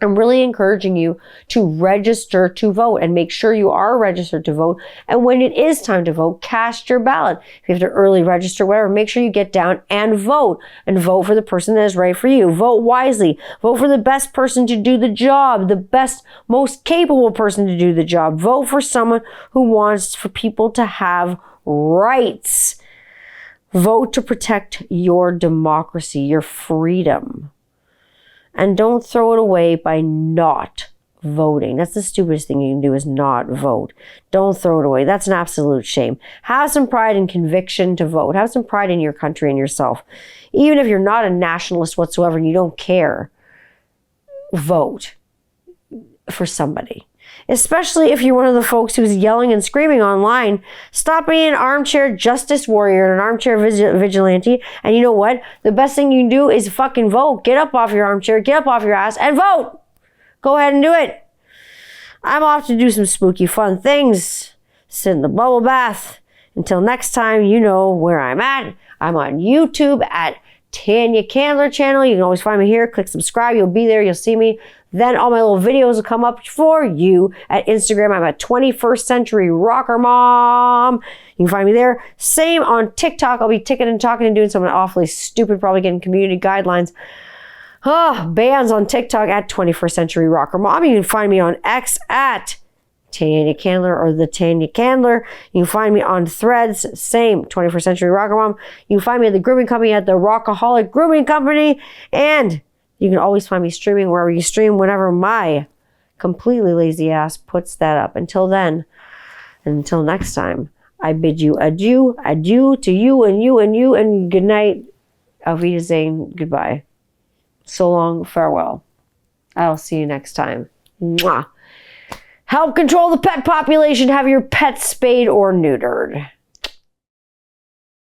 I'm really encouraging you to register to vote and make sure you are registered to vote. And when it is time to vote, cast your ballot. If you have to early register, whatever, make sure you get down and vote for the person that is right for you. Vote wisely. Vote for the best person to do the job, the best, most capable person to do the job. Vote for someone who wants for people to have rights. Vote to protect your democracy, your freedom. And don't throw it away by not voting. That's the stupidest thing you can do, is not vote. Don't throw it away. That's an absolute shame. Have some pride and conviction to vote. Have some pride in your country and yourself. Even if you're not a nationalist whatsoever and you don't care, vote for somebody. Especially if you're one of the folks who's yelling and screaming online. Stop being an armchair justice warrior and an armchair vigilante. And you know what? The best thing you can do is fucking vote. Get up off your armchair, get up off your ass, and vote. Go ahead and do it. I'm off to do some spooky fun things. Sit in the bubble bath. Until next time, you know where I'm at. I'm on YouTube at Tanya Candler channel. You can always find me here. Click subscribe. You'll be there. You'll see me. Then all my little videos will come up for you. At Instagram, I'm a 21st Century Rocker Mom. You can find me there. Same on TikTok. I'll be ticking and talking and doing something awfully stupid, probably getting community guidelines. Bands on TikTok at 21st Century Rocker Mom. You can find me on X at Tanya Candler or the Tanya Candler. You can find me on Threads, same 21st Century Rocker Mom. You can find me at the grooming company at the Rockaholic Grooming Company. And you can always find me streaming wherever you stream, whenever my completely lazy ass puts that up. Until then, and until next time, I bid you adieu, adieu to you and you and you, and good night. Auf Wiedersehen, goodbye. So long, farewell. I'll see you next time. Mwah. Help control the pet population. Have your pets spayed or neutered.